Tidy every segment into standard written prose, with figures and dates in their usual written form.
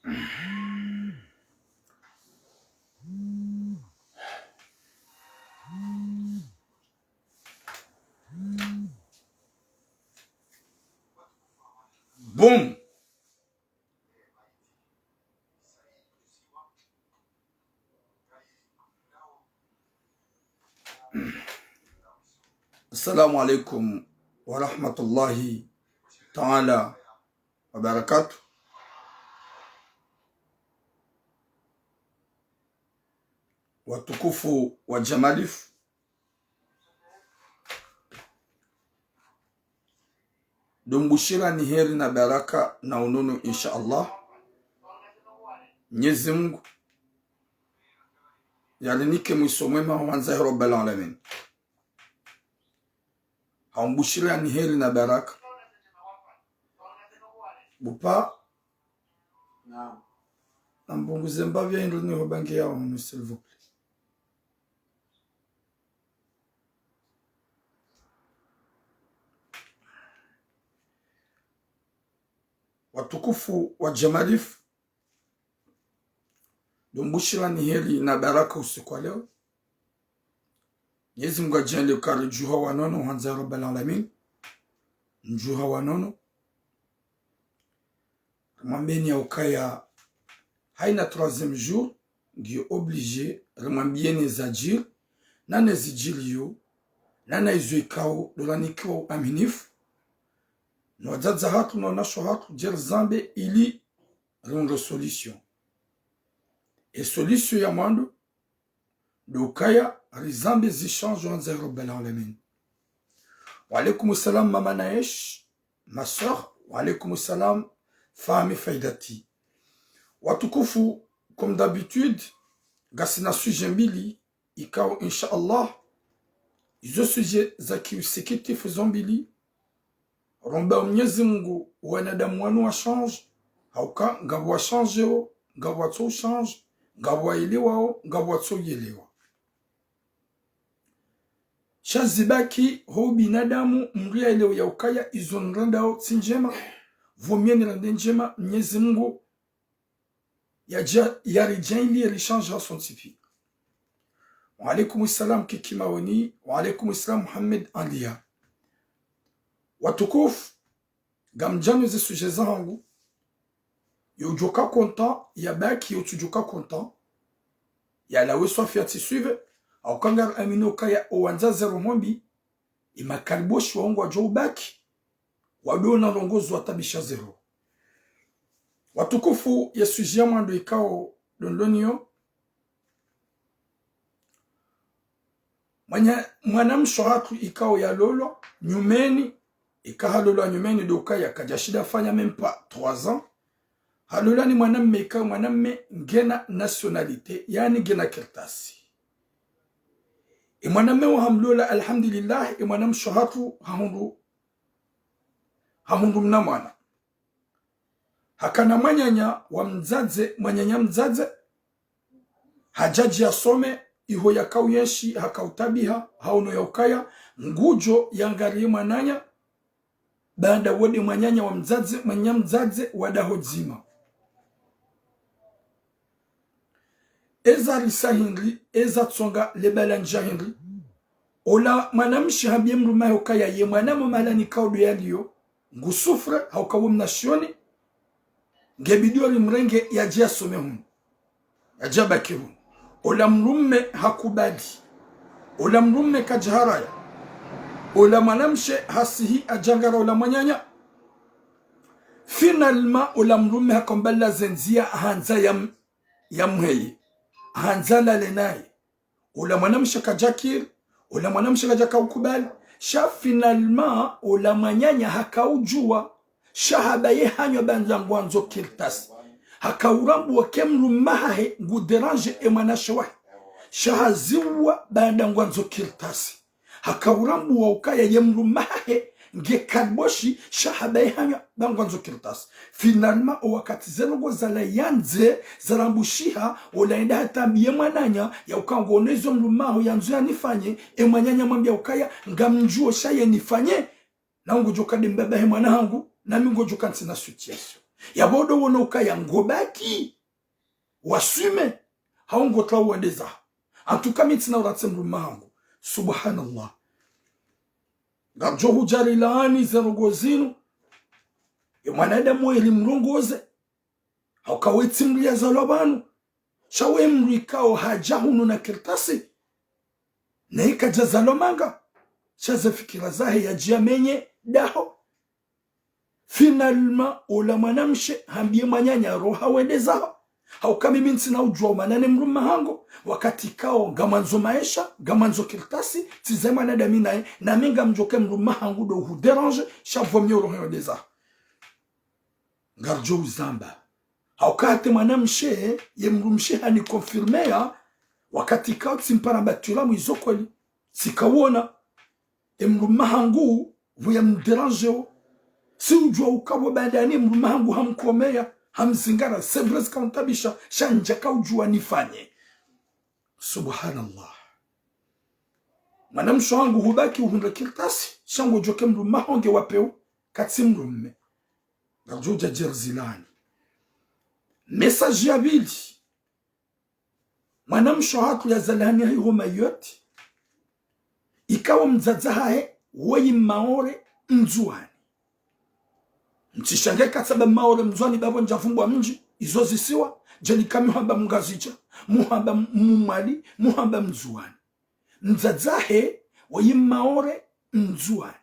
Boom. Assalamu alaikum wa rahmatullahi ta'ala wa barakatuh. Watukufu wa Jamalif, dumbushira ni heri na baraka na ununu insha Allah. Mwenyezi Mungu yalinike mwiso mwema wanza Rabbul Alamin. Haumbushira ni heri na baraka. Bupa na mbunguze mbavya ndo ni hobangi yao mnu s'il vous plaît. Watukufu wa Jamalif, dumbushira ni heri na baraka usiku wa leo. Mwenyezi Mungu ajalie kare juha wanono wanza Rabbul Alamin. Njuha wanono mwambeni ya ukaya haina 3e jour ndio obligé remwambieni zajir na nezijilio na naizuikao dolanikiwa aminifu na wazaza hatu na onasho hatu jer zambe ili rondo solution. E solution ya mwando dokaya rizambe zichange wanza Rabbul Alamin. Wa alaikum salam mama Naesh, ma soeur. Wa alaikum salam Fahmi Faidati. Watukufu, comme d'habitude, gasina sujet mbili ikao insha Allah. Izo sujet za kiusikitifu zombili romba Mwenyezi Mungu wanadamu wanu wa change hauka ngabu wa change o ngabu wa to change ngabu wa elewa o ngabu wa to yelewa. Shazibaki ho binadamu mria elewa ya ukaya izo nranda o sinjema vomieni rande njema. Mwenyezi Mungu yarijali yalichange son tipi. Wa alaikum salam Kikimaoni. Wa alaikum salam Muhammad Alia. Watukufu, gamjano ze suje zangu yojoka content ya baki yotujoka content ya la weso fiati suive au kangar amino kaya owanza zero mombi imakariboshi wangu wa jo baki wadona rongozo watabisha zero. Watukufu ya suje mwando ikao dondonio mwanamsho hatu ikao ya lolo nyumeni ikahalolo nyumeni doka ya kajashida fanya mempa 3 ans. Halola ni mwanamme ikao mwanamme ngena nationalite yani ngena kertasi. Mwanamme wa hamlola alhamdulillah mwanamsho hatu hahundu mna mwana. Hakana mwanyanya wa mzaze mwanyanya mzaze hajaji asome iho ya kauyeshi hakautabiha hauno ya ukaya ngujo yangari mwananya baada wodi mwanyanya wa mzaze mzaze wadahozima. Eza risa hindri eza tsonga lebalanja hindri ola mwanamshi habie mruma ya ukaya ye mwanamu malani kaudu ya liyo ngusufre haukawu mnashioni ngebidio limrenge ya jia some hunu ya jabaki hunu. Ola mrumme hakubadi ola mrumme kajaharaya ola mwanamshe hasihi ajangara ola mwanyanya finalement ola mrumme hakombala zenzia hanza ya mheye hanza lalenaye ola mwanamshe kajakir ola mwanamshe kajaka ukubali sha finalement ola mwanyanya hakaujua shahabaye hanyo banzangu wanzo kirtasi hakaurambu wa kemrumahe nguderange emanashe wahi shahaziwa baada ngwanzo kirtasi hakaurambu wa ukaya yemrumahe ngekadboshi shahabaye hanyo bangwanzo kirtasi. Finalement wakati zenugo zala yanze zarambushiha olaenda hata biye mwananya ya ukango onezo mrumaho yanzu ya nifanye emwanyanya mwambia ukaya ngamjuo shaye nifanye na ungu jokade mbabahe mwanangu na mingo jokansi na situation. ya bodo wono ukaya ngobaki wasume haungo tla uendeza antuka mitina uratse mruma hangu subhanallah garjo hujari laani zerogozinu ya mwanadamu ili mrongoze haukaweti mlia zalobanu shawe mrikao hajahunu na kirtasi na ikaja zalomanga shaza fikira zahe ya jiamenye daho finalma ula manamshe hambie manyanya roha wendeza haukami minsi na ujua manane mruma hango wakati kao gamanzo maisha gamanzo kirtasi tizema na daminae na minga mjoke mruma hango do hu derange shavomye roha wendeza garjo uzamba haukate manamshe ye mrumshe hani konfirmea wakati kao tsimpara batula mwizokweli sikawona mruma hango vuya mderange si ujua ukawa badani mruma hango hamkomea hamzingara sebres kauntabisha shanjaka ujua nifanye subhanallah manamsho hangu hubaki uhunda kirtasi shango joke mruma honge wapeo katsi mrumme garjoja jerzilani message ya bili manamsho hatu ya zalani huma yote ikawa mzazahae wayi maore nzuani mchishange katsaba maore mzwani babo njafumbwa mji izo zisiwa jeni kami hamba mungazija muhamba mumali muhamba mzuani mzazahe wayi maore nzuani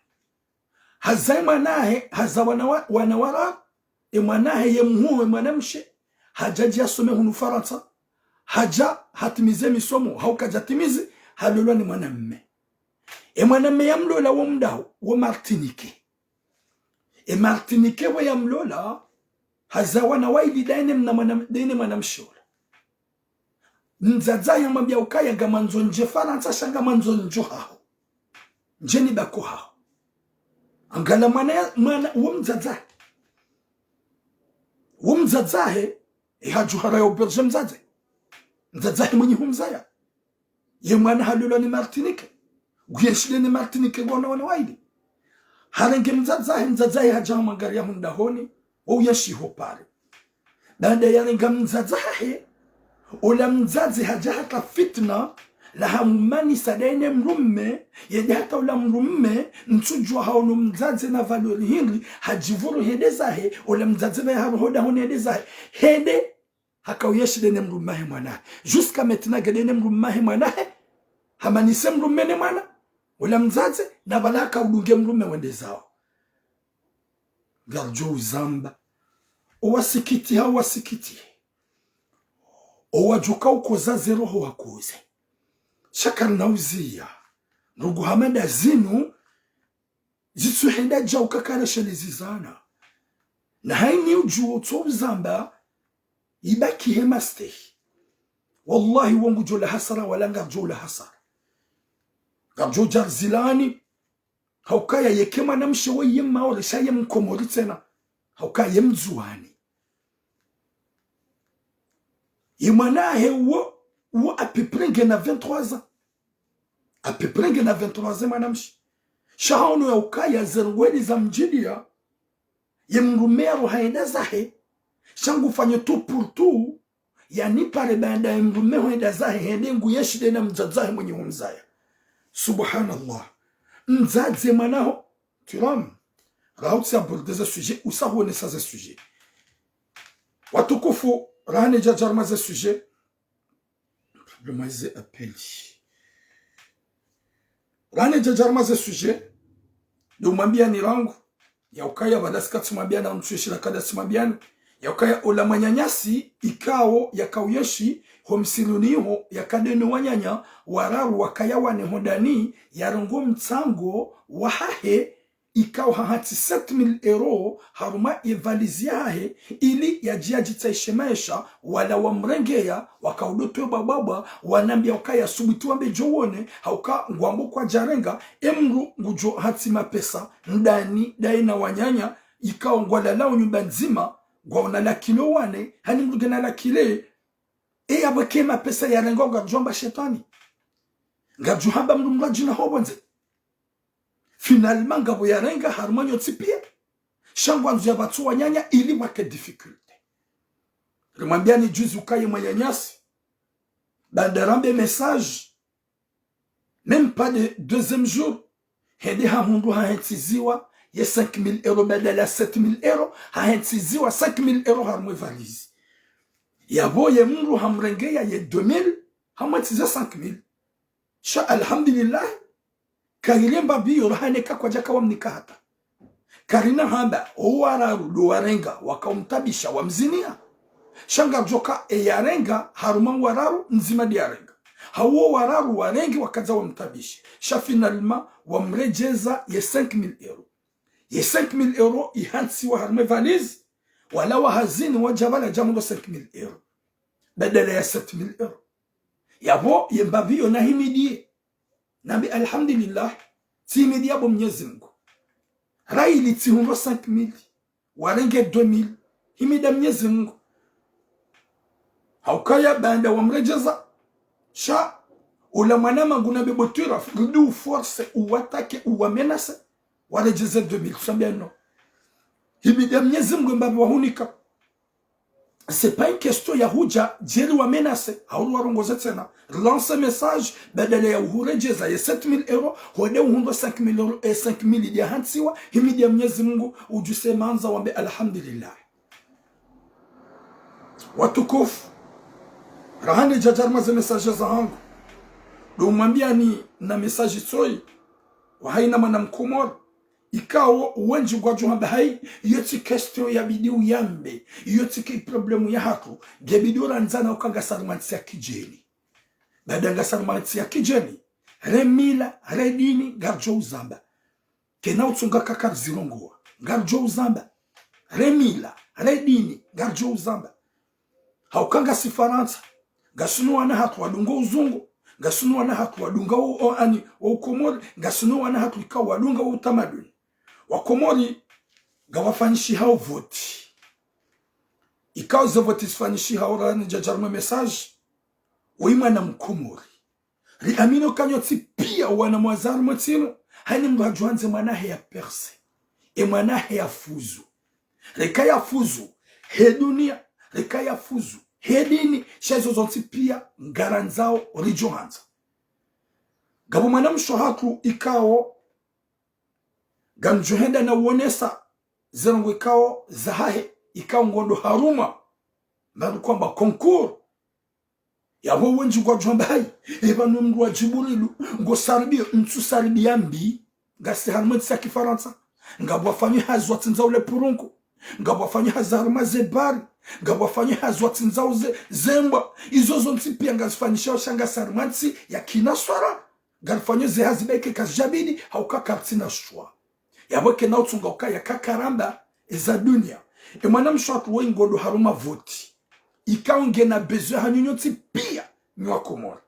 hazai mwanahe haza wanawara mwanahe ye mhuwe mwanamshe hajaji asome hunu Faransa haja hatimize misomo haukajatimizi halolwa ni mwanamme mwanamme ya mlola wa mdao wa Martinique Martinique wa ya mlola haza wanawaili daine mwanamshola mzaza ya mabia ukaya gamanzo nje Faransa shanga manzo njo hao njeni bako hao angala mwana umzazahe hajuhara ya uberge mzazahe mwenye humzaya ye mwana halula ni Martinique guyeshile ni Martinique gwana waili harenge mzazahe hajaha magari ya hundahoni uyashiho pare baada ya renga mzazahe ula mzazi hajaha ka fitna la hamumani sadene mrumme yede hata ula mrumme nsujua haonu mzazi na valori hili hajivuru hede zahe ula mzazi na hoda honi hede zahe hede haka uyeshi dene mrumahe mwanahe jusqu'à maintenant gedene mrumahe mwanahe hamanise mrumme ne mwana ula mzazi na balaka udunge mrumme wende zao garjo uzamba owasikiti hao wasikiti owajuka ukoza zeroho wakuze shakar nauzia ndugu hamada zinu zitsuhenda jauka kana shelizizana na haini ujuo tsobzamba ibaki hemaste wallahi wangu jola hasara walanga jola hasara garjo jarzilani haukaya yekema namshe weyema wala shaye mkomori tena haukaya mzuani imanahe wo à peu près na 23 ans à peu près na 23 ans manamshi shahono ya ukaya zerweli za mjidia yemrumero haenda zahe shangu fanye tu pour tout yani pare banda yemrumero haenda zahe hende nguyeshide na mzazahe mwenye humzaya subhanallah mzaze manaho turam rautsi aborder ce sujet ou ça hone ça ce sujet watukufu rane jajarma ce sujet Problemaze appeli. Rane jajarma ze suje. Do mwambia ni rangu. Ya ukaya badasika tumambia na mtueshira kada tumambia. Ya ukaya ola manyanyasi ikao ya kauyeshi homsiluniho ya kadenu wanyanya wararu wakaya wane hodani ya rungo mtsango wahahe ikao hahati 7,000 euro haruma evaliziahe ili ya jiajitaishe maisha wala wamrengea wakaudoto bababa wanambia wakaya subituambe jowone hauka ngwambo kwa jarenga emru ngujo hati mapesa ndani daina wanyanya ikao ngwala lao nyumba nzima gwaona la kilo wane hani mrugena la kile abweke mapesa ya rengo garjomba shetani garjuhamba mrumrajina hobonze finalement ngabo ya renga harmanyo tsipia shangwa nzu ya batu wanyanya ili wake difficulty. Rimwambia ni juzi ukaye mwanyanyasi. Bandarambe message. Même pas de deuxième jour. Hende hamundu haentiziwa. Ye 5,000 € badala 7,000 €. Haentiziwa 5,000 € harmwe valise. Yabo ye mundu hamrengeya ye 2,000. Hamwetize 5,000. Sha alhamdulillah. Karine mbabi yorhaneka kwa jaka wa mnikahata. Karina hamba uwararu luwarenga wakaumtabisha wa mzinia. Shanga joka yarenga haruma wararu nzima diarenga. Hawo wararu warengi wakaza wa mtabisha. Sha finalement wa mrejeza ye 5,000 €. Ye 5,000 € ihansi wa harme valise. Wala wa hazini wa jabala jamundo 5,000 €. Badala ya 7,000 €. Yabo ye mbabi yonahimidie. Nabi alhamdulillah, timidi yabo Mwenyezi Mungu. Raili tihundo 5,000, warenge 2,000, himida Mwenyezi Mungu. Haukaya banda wa mrejeza, sha, ula mwanama nguna bebotura, rudu force, uwatake, uwamenase, warejeze 2,000, kusambia no. Himida Mwenyezi Mungu mbabi wahunika. C'est pas une question ya huja jeri wa menase hauru warongoze tena lance message badala ya uhurejeza ya 7,000 € hode uhundo 5,000 € 5,000 ya hansiwa himidi ya Mwenyezi Mungu ujuse manza wambe alhamdulillah watukufu rahani jajarma ze message za hangu do mwambia ni na message soi wa haina mana mkomoro ikawo uwenji kwa juhamba hai yoti question ya bidiu yambe yoti ki problemu ya hatu gebidiu ranzana ukanga sarumanti ya kijeni badanga sarumanti ya kijeni remila redini garjo uzamba kena utunga kakar zilongoa garjo uzamba remila redini garjo uzamba haukanga sifaransa gasunu wana hatu wadungo uzungu gasunu wana hatu wadunga ani wa ukomori gasunu wana hatu ikawa wadunga wa utamaduni Wakomori gawafanyishi hao voti. Ikaw ze voti sfanyishi hao rani jajarma message. Uima na mkomori. Ri amino kanyoti pia wana mwazaru matino. Hani mwajuanze mwanahe ya perse. E mwanahe ya fuzu. Rika ya fuzu. He dunia. Rika ya fuzu. He dini. Shezo zonti pia ngaranzao rijohanza. Gabu mwana mshohatu ikawo gamjuhenda na uonesa zerongo ikao zahahe ikao ngondo haruma mbadu kwamba konkur yabo wenji kwa jwamba hai eba numdu wa jiburilu ngo sarbi ntu sarbi yambi gasi harumati sa kifaransa ngabo wafanyi hazwa tinzao le purunku ngabo wafanyi hazaruma zebari ngabo wafanyi hazwa tinzao zemba izo zonti pia ngazifanyisha shanga sarumati ya kinaswara galfanyo ze hazibeke kazjabidi hauka kartina shwa yabweke na utunga ukaya kakaramba eza dunia e mwana mshwatu we ngodo haruma voti ikaunge na bezo hanyonyoti pia nywa komora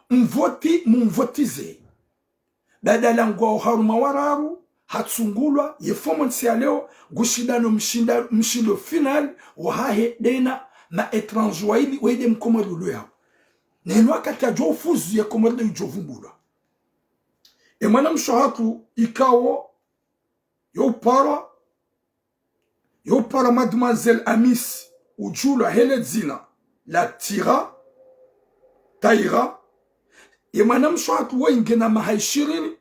mvoti mumvotize badala ngwa haruma wararu hatsungulwa yefomonsi ya leo gushidano mshindo final wahahe dena ma etrange waili wede mkomori ulu yao nenwa kati ya jo fuzu ya komori de ujovumbula e mwana mshwatu ikawo yo para mademoiselle Amis ujula hele zina la tira taira ye manam shwatu wenge na mahaishirini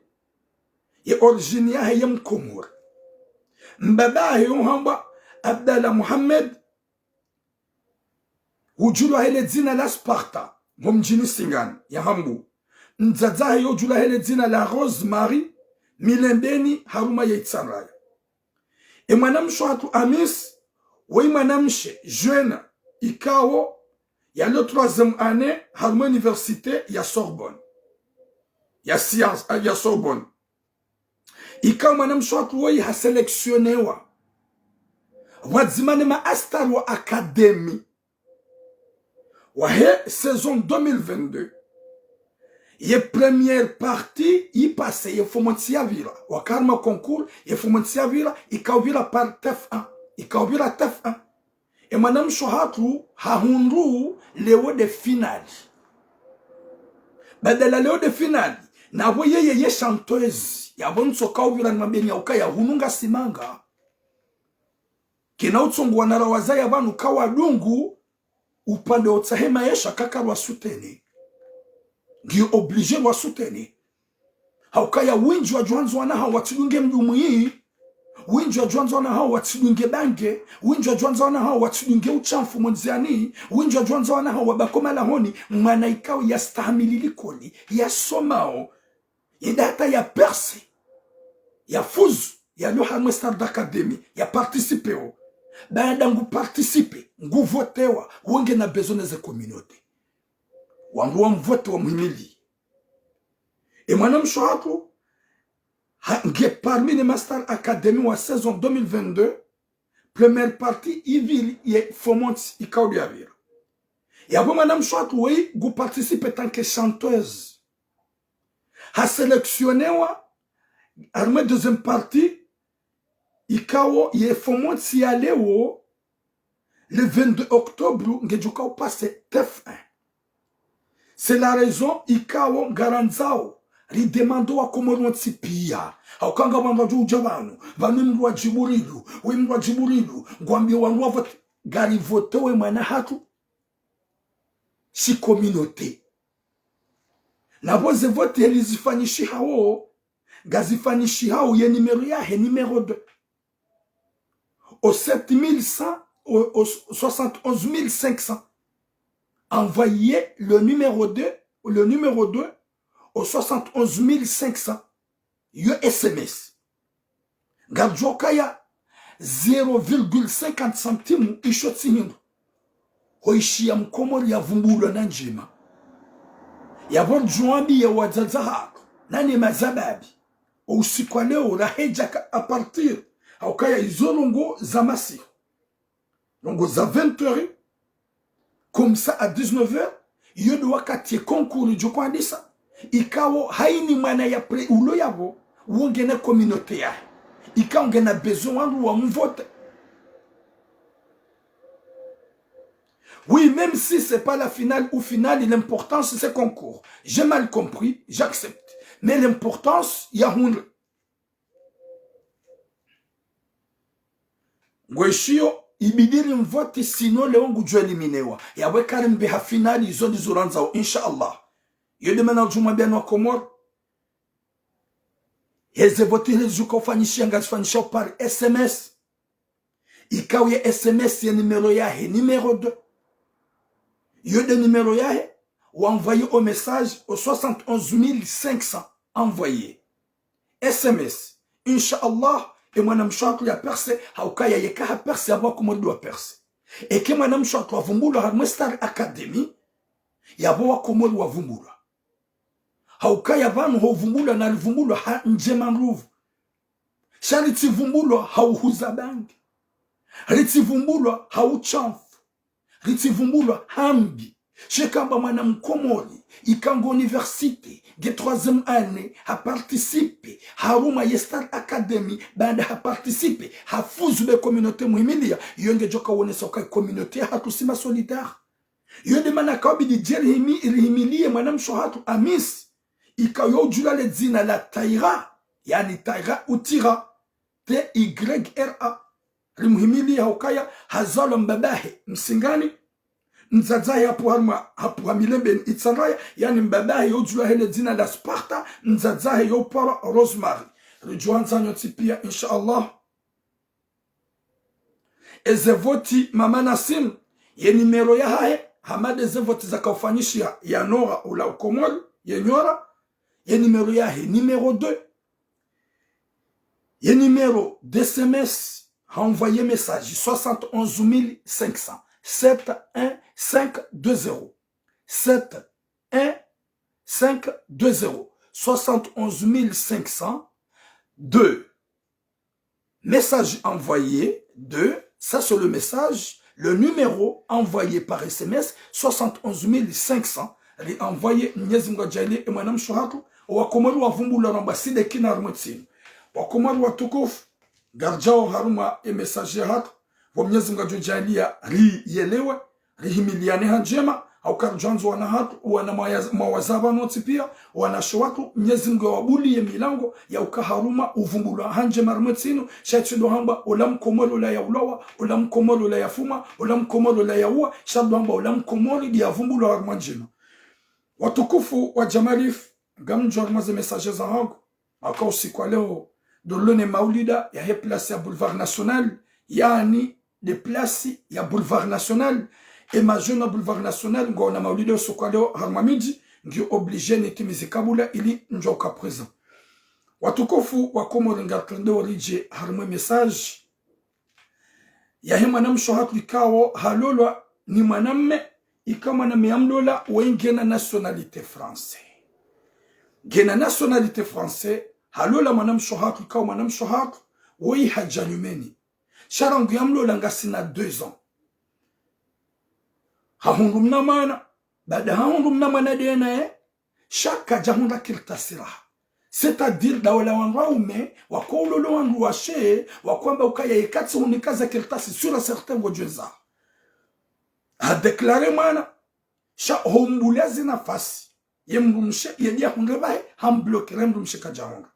ye originia ya mkomori mbaba yo hamba Abdallah Muhammad ujula hele zina la Sparta mumjini Singani ya hambu nzaza yo ujula hele zina la Rosemary milembeni haruma ya itsanraya. E mwanamsho hatu Amis, wei mwanamshe jeune ikawo ya le 3e année haruma université ya Sorbonne. Ya science ya Sorbonne. Ikawo mwanamsho hatu wei ha seleksionewa. Wadzimane ma astar wa akademi. Wahe saison 2022. Ye première partie y passe ye fomontia vira wakarma concours ye fomontia vira ikawira par TF1 ikawira TF1 e manam shohatu hahundu leo de finale badala leo de finale na boye ye chanteuse ya bonso kawira ngambeni ya ukaya hununga simanga kina utsongo wanarawaza ya banu kawa dungu upande otsahema yesha kaka wa suteni ngiyo oblige wa suteni haukaya winji wa juanzo wana hawa watidunge mdumu hii winji wa juanzo wana hawa watidunge bange winji wa juanzo wana hawa watidunge uchamfu mwenziani winji wa juanzo wana hawa bakoma lahoni mwana ikao ya stahamili likoli ya somao idata ya perse ya fuzu ya luha mwestar d'académie ya participeo baada ngu participe ngu votewa wenge na bezone ze communauté wangu wa mvote wa muhimili et mwana mshohaku nge parmi les master académie wa saison 2022 première partie ivili ye fomonts ikaudi avira yabo mwana mshohaku wei ngu participe tanke chanteuse ha sélectionnewa arme deuxième partie ikawo ye fomonts yalewo le 22 octobre ngejuka au passe TF1. C'est la raison ikawo garanzao ri demando wa komoronti pia haukanga wandu ujabanu vanimrwa jiburilu wimrwa jiburilu ngwambie wandu vote gari vote we mwana hatu si communauté na boze vote elizifanishi hao gazifanishi hao ye numero yahe numero 2 au 7100 au 71500 envoyez le numéro 2 au 71500 yo SMS gadjokaya 0,50 centimes ishoti hino hoishia mkomori ya vumbulwa na njima yabo juambi ya wazaza hako nani mazababi usiku leo raheja a partir haukaya izolongo za masi longo za 20h comme ça à 19h yodo wakati concours jo kwandisa ikawo haini mwana ya pre ulo yabo wongena communauté ya ikawo ngena besoin wangu wa mvote. Oui, même si c'est pas la finale ou finale, l'importance c'est concours. J'ai mal compris, j'accepte. Mais l'importance, il y a une. Gweshio, ibidiri mvote sino leo ngujua eliminewa. Ya wekari mbeha finali izodi zuranzao, inshallah. Yode mena ujumabia nwa komor. Heze vote hezuka ufanyishia ngazifanyishia par SMS. Ikaw ye SMS ye numero yahe, numero 2. Yode numéro yahe, ou envoyez au message au 71 500 envoyé. SMS. Inch'Allah, et moi nam chouakou ya perse, haukaya yeka ha perse ya wakumo doa perse. Et que moi nam chouakou wavumbula ha Mwestar Academy, ya wakumo doa vumbula. Haukaya vanu ho vumbula na vumbula ha njeman ruvu. Shariti vumbula ha uhuzabangi. Riti vumbula ha uchamfu. Ritivumbulwa hambi. Shekamba mwana mkomori. Ikango université. De 3e année. Ha participe. Haruma Yestar Academy. Banda ha participe. Ha fuzube communauté muhimilia. Yonge joka wone soka communauté. Hatusima solidaire. Yonde manakawabi di jerihimilie mwana mshohatu amis. Ikayo jula le zina la taira. Yani taira utira. T-Y-R-A. Rimuhimili haukaya hazalo mbabahe msingani nzazahe hapu hamilembe itsanraya yani mbabahe yojula hele zina la Sparta nzazahe yopara Rosemary rijuanza nyoti pia inshallah ezevoti mama Nasim ye numero ya hae hamade ezevoti zaka ufanyishia ya Nora ula ukomori ye Nyora ye numero ya hae numero 2 ye numero d'SMS envoyé message 71 500 71520 71520 71 500 2 message envoyé 2 ça c'est le message le numéro envoyé par SMS 71 500 envoyé Mwenyezi Mungu ajalie e mwana mshohaku wakomaru wavumbula rambaside kina rumetsini wakomaru watukufu garjao haruma e message hatu wa Mwenyezi Mungu ajalia ri yelewe rihimiliane hanjema au karjanzo wana hatu wana mawazaba noti pia wanasho watu Mwenyezi Mungu wabulie milango ya ukaharuma uvumbula hanje marmetino shaitu hamba ulam komolo la ya ulawa ulam komolo la ya fuma ulam komolo la ya ua shadu hamba ulam komolo dia vumbula harmanjina watukufu wa Jamarif gamjo armaze message za hangu aka usiku wa leo dolone maulida ya place ya Boulevard National yani de place ya Boulevard National et ma jeune Boulevard National ngona maulida usiku wa leo harmamiji ndio obligé nitimize kabula ili njoka présent watukufu wa Komoringa tendo orije harma message ya hema na mshohatu ikawo halolwa ni mwanamme ikama na miamlola wengena nationalité français gena nationalité français halola mwanamshohatu ikawo mwanamshohatu woi hajanyumeni sharangu yamlola ngasina 2 ans hahundumna mana baada hahundumna mana dena shaka jahunda kirtasira c'est-à-dire dawala wanraume wakololo wanru washe wakwamba ukaya ikatsi unikaza kirtasi sur certain wajeza a déclaré mana sha hombulazi nafasi yemrumshe yedia hungebaye hambloke remrumshe kajahonga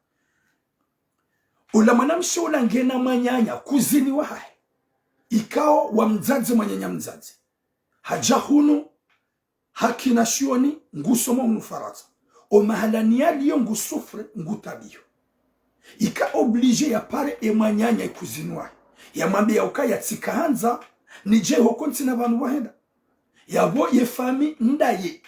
ula mwanamshe ula ngena manyanya kuzini wae ikao wa mzazi manyanya mzazi hajahunu hakina shioni ngusomo mfaraza o mahalani yaliyo ngusufre ngutabio ika oblige ya pare emanyanya kuzini wae ya mambe ya ukaya tsikahanza nije hokonti na bantu wahenda yabo ye fami ndaye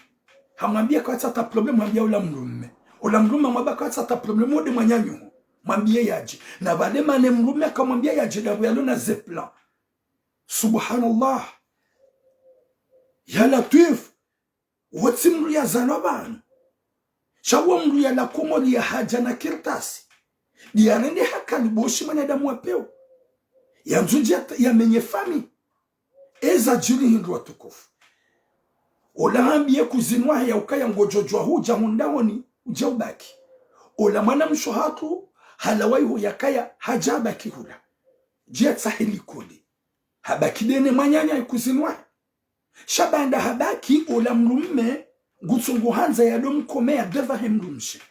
hamwambia kwa ta problem mwambia ula mrume mwambia kwa ta problem ode manyanyo mwambie yaje na bale mane mrume akamwambia yaje dabu yalo na zeplan subhanallah ya latif watsimru ya zalaban shawo mru ya la komoli ya haja na kirtasi diarende hakali boshi manadamu wapeo ya nzujia ya menye fami eza jiri hindu watukufu ola hambie kuzinwa ya ukaya ngojojwa huja hundawoni ujaubaki ola mana mshohatu halawai hu yakaya hajabaki hula jia sahili kodi habaki dene manyanya ya kuzinwa shabanda habaki ola mrume ngutsungu hanza ya dom komea deva hemrumshe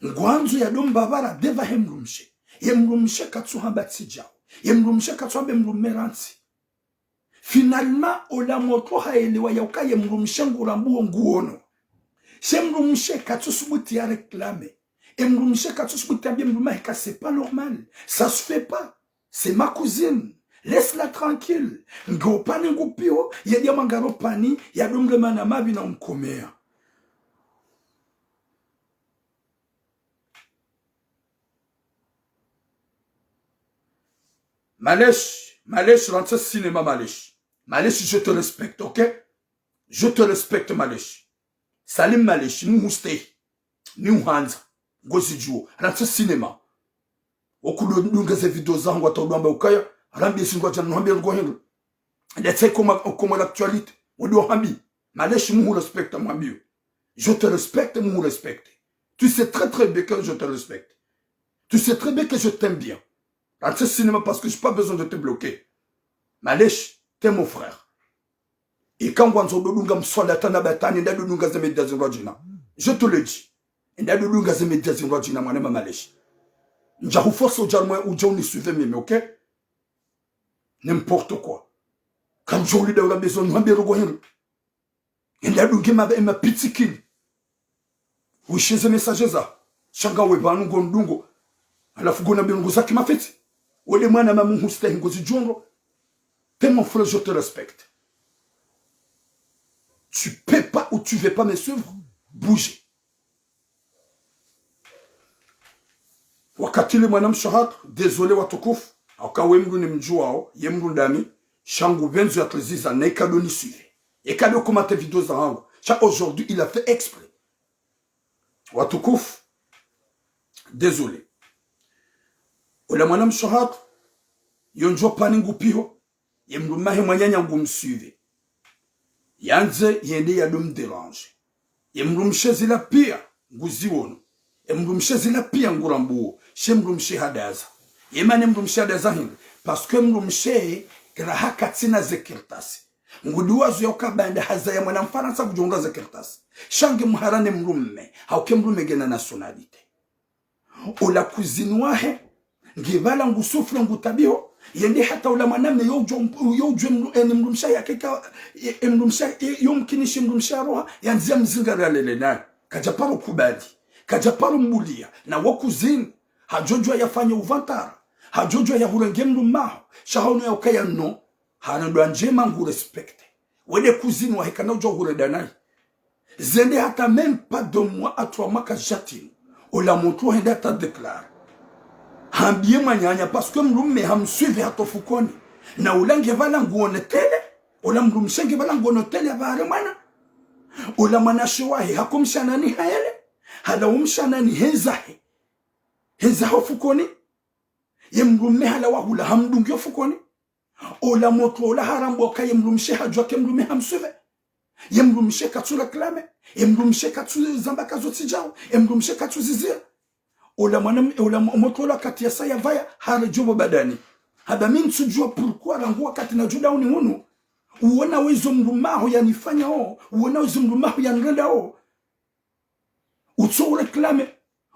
ngwanzu ya dom babara deva hemrumshe yemrumshe katsu habati jao yemrumshe katsu habe mrumeransi finalement ola moto haelewa ya ukaye mrumshe ngurambuo nguono shemrumshe katsu subuti ya réclamer mrumshe katsu subuti ya mrumah ka c'est pas normal ça se fait pas c'est ma cousine laisse-la tranquille ngopani ngupio ya dia mangaro pani ya domle mana mabi na mkomea Malesh rentre cinéma Malesh, je te respecte, ok? Je te respecte, Malesh. Salim Malesh, nous mustay, nous hands, gozijuo, rentre cinéma. Okulo nungaze video zangu atolamba ukaya, rambi singwa jana hambi ngohengo. Let's say comme l'actualité, on doit hambi. Malesh nous respecte moi mieux. Je te respecte, nous respecte. Tu sais très bien que je te respecte. Tu sais très bien que je t'aime bien. Rentre cinéma parce que j'ai pas besoin de te bloquer. Malesh, t'es mon frère. Et quand on je te le dis. Ok? N'importe quoi. Quand je lis dans la maison, il y a ma petite kille. Oui, chez les messagers, Shanga Webanu Gondungo. À la Fugona Bengoza qui m'a fait. Ou les moines à ma mousta Ngozi Djongo. T'es mon frère, je te respecte. Tu peux pas ou tu veux pas me suivre, bouger. Wakati le mwanam shahat, désolé watukuf, auka wemru ni mjuao, yemru ndami, shangu benzu atleziza na ikado ni suivi. Ikado komate vidéo za hangu. Cha aujourd'hui, il a fait exprès. Watukuf, désolé. Ola mwanam shahat, yonjo paningu piho, yemru mahe mwanyanya ngumsuivi. Yanze yende ya dum dérange. Yemrumshe zila pia nguziwono. Yemrumshe zila pia ngurambuo. Shemrumshe hadaza. Yemane mrumshe hadaza hingi. Parce que mrumshe graha katina zekirtasi. nguduwazo ya ukabanda haza ya mwana mfaransa kujonga za kertasi shange muharane mrumme hauke mrumme gena nationalite ola kuzini wahe ngivala ngusufre ngutabio yende hata ula maname yojwe mrumsha ya keka mrumsha yomkinishi mrumsha roha yanzia mzinga ralele na kajaparo kubali kajaparo mbulia na wakuzini hajojwa yafanya uvantara hajojwa ya hurenge mrumaho shahono ya ukaya no hanadwa njema ngu respecte wede kuzini wa hekana ujwa huredanai zende hata même pas 2 mois à 3 mois ka jatine ola montu hende hata déclare hambie manyanya parce que mrumme hamsuive hato fukoni na ulange vala nguone tele ola mrumshenge vala nguone tele abare mwana ola manashe wahi hakumshana ni haele hala umshana ni henza hofukoni ye mrumme hala wahula hamdungi fukoni ola moto ola harambo ka ye mrumshe hajwa ke mrumme hamsuive ye mrumshe katsula klame ye mrumshe katsu zambaka zotijao ye mrumshe katsu zizia ola moto ola kati ya saya vaya harajobo badani haba mimi nsujua pourquoi rangu wakati na juda uni hunu uona wezo mrumaho yanifanya uona wezo mrumaho yanrenda utso reklame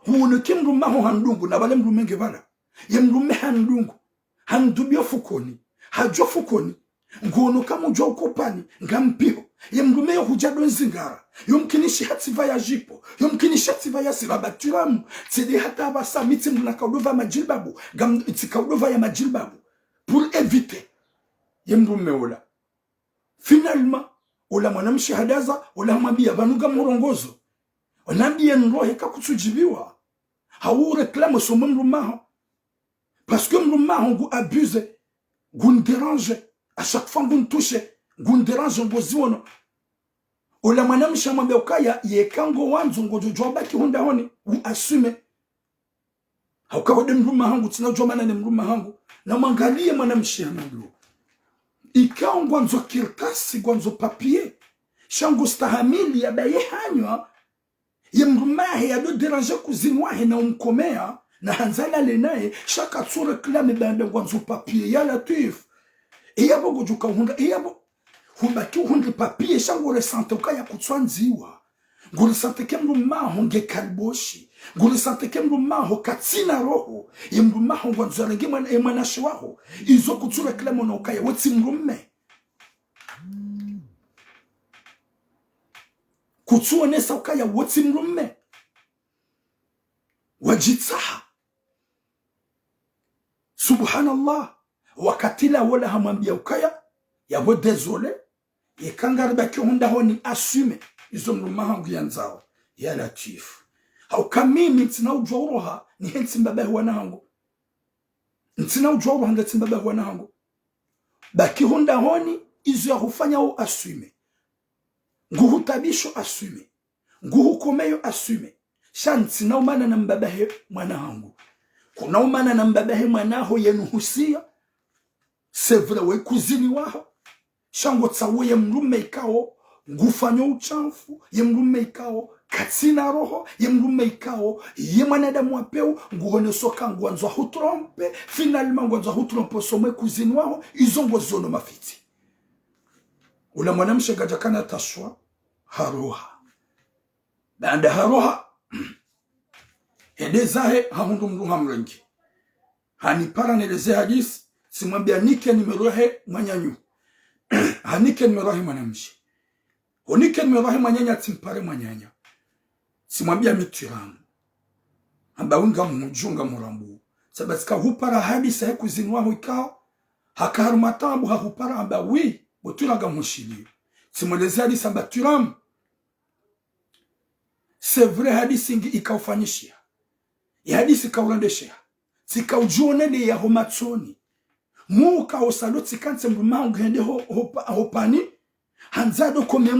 uona ke mrumaho handungu na bale mrumenge vala ye mrume handungu handubio fukoni hajo fukoni ngono kama ujwa ukopani ngampio ye mrume yo hujado nzingara yomkinishi hatsiva ya jipo yomkinishi hatsiva ya sirabaturam tsede hata basa mitim na kaudova majilbabu gam tikaudova ya majilbabu pour éviter ye mrume ola finalement ola mwanamshi hadaza ola mwambia banuga murongozo onambia nrohe kakusujibiwa hawu reklame so mrumaho parce que mrumaho ngu abuse ngu dérange à chaque fois ngu touche ngu dérange ngoziwono ola mwanamshi amwambia ukaya yekango wanzu ngojojwa baki honda honi u assume haukawode mrumaho ngu tinajwa mana ne mrumaho na mwangalie mwanamshi amwambia ikao ngwanzo kirtasi ngwanzo papier shango stahamili ya baye hanywa ye mrumahe ya do déranger kuzinwahe na umkomea na hanzala lenaye shaka tsure klame bande ngwanzo papier ya latif iyabo gojuka hunda iyabo humbaki hundi papier shango resante ukaya kutswanziwa ngule sante kemru maho nge kalboshi ngule sante kemru maho katsina roho ye mrumaho ngwanzo renge mwanashe waho izo kutsure klame na ukaya wotsi mrumme kutsuonesa ukaya wotsi mrumme wajitsaha subhanallah wakatila wala hamwambia ukaya yabo désolé yekangarba kihunda honi assume izo mrumaha ngiyanzao ya latif au kamimi ntina ujoroha ni hensi mbaba wana hangu ntina ujoroha ndati mbaba wana hangu bakihunda honi izo ya hufanya au assume nguhutabisho assume nguhukomeyo assume shanti na umana na mbabahe mwana hangu kuna umana na mbabahe mwanaho yenuhusia sevre we kuzini waho shango tsawo ye mrume ikao ngufanyo uchafu ye mrume ikao katsina roho ye mrume ikao ye mwanadamu wapeu nguhone soka ngwanzo hutrompe finalement ngwanzo hutrompe somwe kuzini waho izongo zono mafiti ula mwanamshe gajakana tashwa haroha baada haroha edezahe hahundu mdu hamrengi hanipara neleze hadisi simwambia nike nimerohe mwanyanyu hanike nimerohe mwanamshi honike nimerohe mwanyanya timpare mwanyanya simwambia mitiramu amba unga mujunga murambu sabatika hupara hadisi heku zinwaho ikao hakaru matabu hahupara amba wi boturaga mushili simweleze hadisi amba tiramu c'est vrai hadisi ingi ikaufanyishia ya hadisi kaurandeshia tika ujonele ya homatsoni muka osaloti kanse mrumaho ngende hopani hanzado kome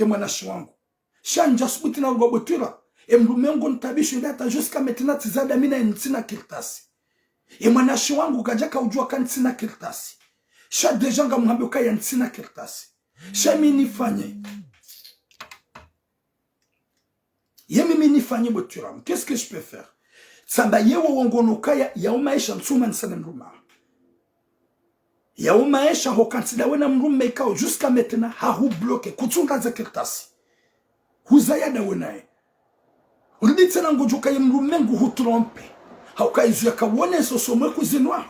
mwana shwangu shanja subuti na gobotura mrumengo ntabisho ndata jusqu'à maintenant tizada mina ntina kirtasi mwana shwangu kajaka ujua kantina kirtasi sha deja ngamwambia kaya ntina kirtasi sha mimi nifanye mimi nifanye botura qu'est-ce que je peux faire samba yewo wongono kaya ya umaisha nsuma nsana mrumaho ya umaesha ho kantida wena mrume ikao jusqu'à maintenant ha hu bloqué kutunga za kirtasi huzayada wenae ulitena ngojuka mrume ngu hu trompe hauka izu ya kawone sosomwe kuzinwa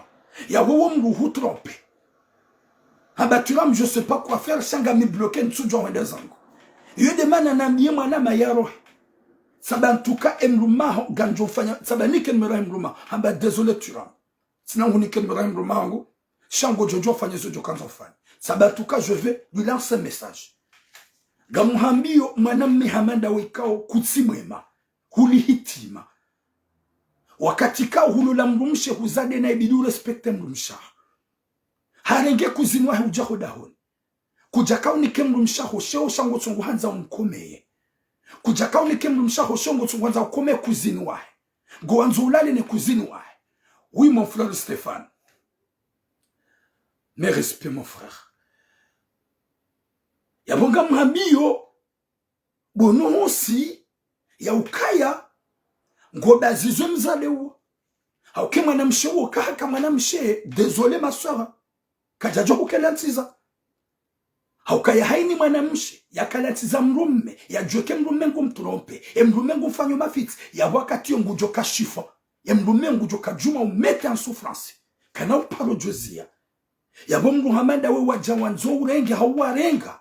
ya wewe mru hu trompe habaturam je sais pas quoi faire shanga mi bloqué nsujo wende zangu yo demana na miye mwana mayaro saba ntuka emruma ganjo fanya saba nike mera emruma hamba désolé turam sinon on nike mera emruma ngo shango jojo fanya zojo kanzo fanya saba ntuka je vais lui lancer un message gamuhambio mwana mihamanda wikao kutsimwema hulihitima wakati kao hulula mrumshe huzade na ibidu respecte mrumsha harenge kuzinwa hujaho dahoni kujakao nike mrumsha hosheo shango tsungu hanza umkomeye kujakao nike mrumsha hoshongo tsungu hanza umkomeye kuzinwa ngo wanzo ulale ne kuzinwa. Oui mon frère Stéphane, mes respects mon frère. Yabonga mhambio bono osi ya ukaya ngoba zizo mzaleo hauke mwanamshe ukaka mwanamshe désolé ma soeur kajajo kukelantiza haukaya haini mwanamshe yakalantiza mrume ya joke mrume ngumtrompe mrume ngufanya mafiti ya wakati ngujo kashifa ya mrume ngujo kajuma umete en souffrance kana uparo jozia ya bomu Muhammad we wajawanzo urenge hawarenga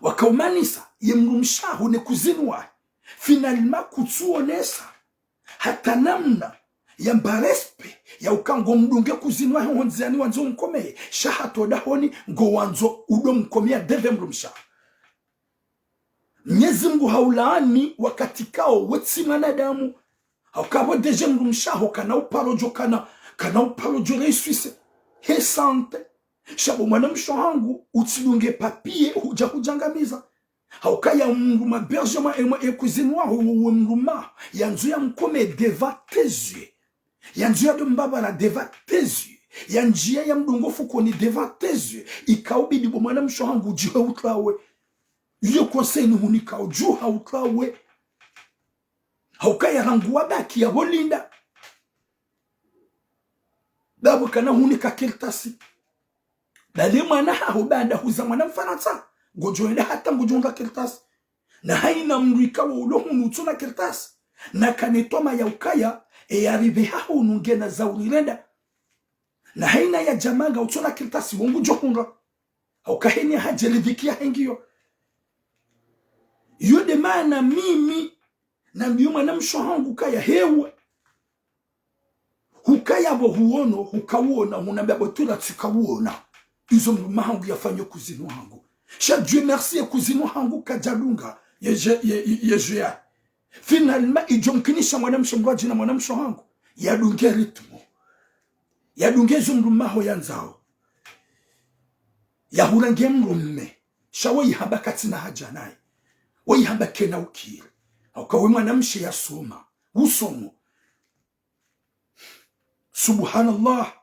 wakaumanisa yemrumshaho ne kuzinwa finalement kutsuonesa hata namna ya mbarespe ya ukango mdunge kuzinwa honziani wanzo mkomeye shahato dahoni ngo wanzo udo mkomea deve mrumsha Mwenyezi Mungu haulaani wakati kao wetsi mwanadamu haukabo deje mrumshaho kana uparojo kana uparojo reisuise hesante shabo mwanamsho hangu utsilunge papier huja kujangamiza haukaya mruma bergema ekuzinwa huwe mruma yanzu ya mkome deva tezue yanzu ya mbabara deva tezue yanjia ya mdungofu koni deva tezue ikaubidi bo mwanamsho hangu jiwe utlawe iyo conseil ni hunika ujuha utlawe haukaya rangu wabaki ya holinda dabu kana hunika kirtasi dali mwana hubanda huza mwana mfaransa ngojoenda hata ngojonga kirtasi na haina mrika wa ulohu nutuna kirtasi na kanetoma ya ukaya yaribe haho unungena za ulirenda na haina ya jamaga utuna kirtasi wongu johunga haukahini hajelivikia hengiyo yode maana mimi na mbiuma na mshohangu kaya hewe hukaya bo huono hukawona hunambia botura tsikawona izo mahangu yafanya kuzinu hangu sha Dieu merci ya kuzinu hangu kajalunga ye finalement ijomkinisha mwanamsho mbaji na mwanamsho hangu yadunge ritmo yadunge zumrumaho yanzao yahurange mrumme shawe yihabakati na haja naye wayihambake na ukiri ukawe mwanamshe yasoma usomo subhanallah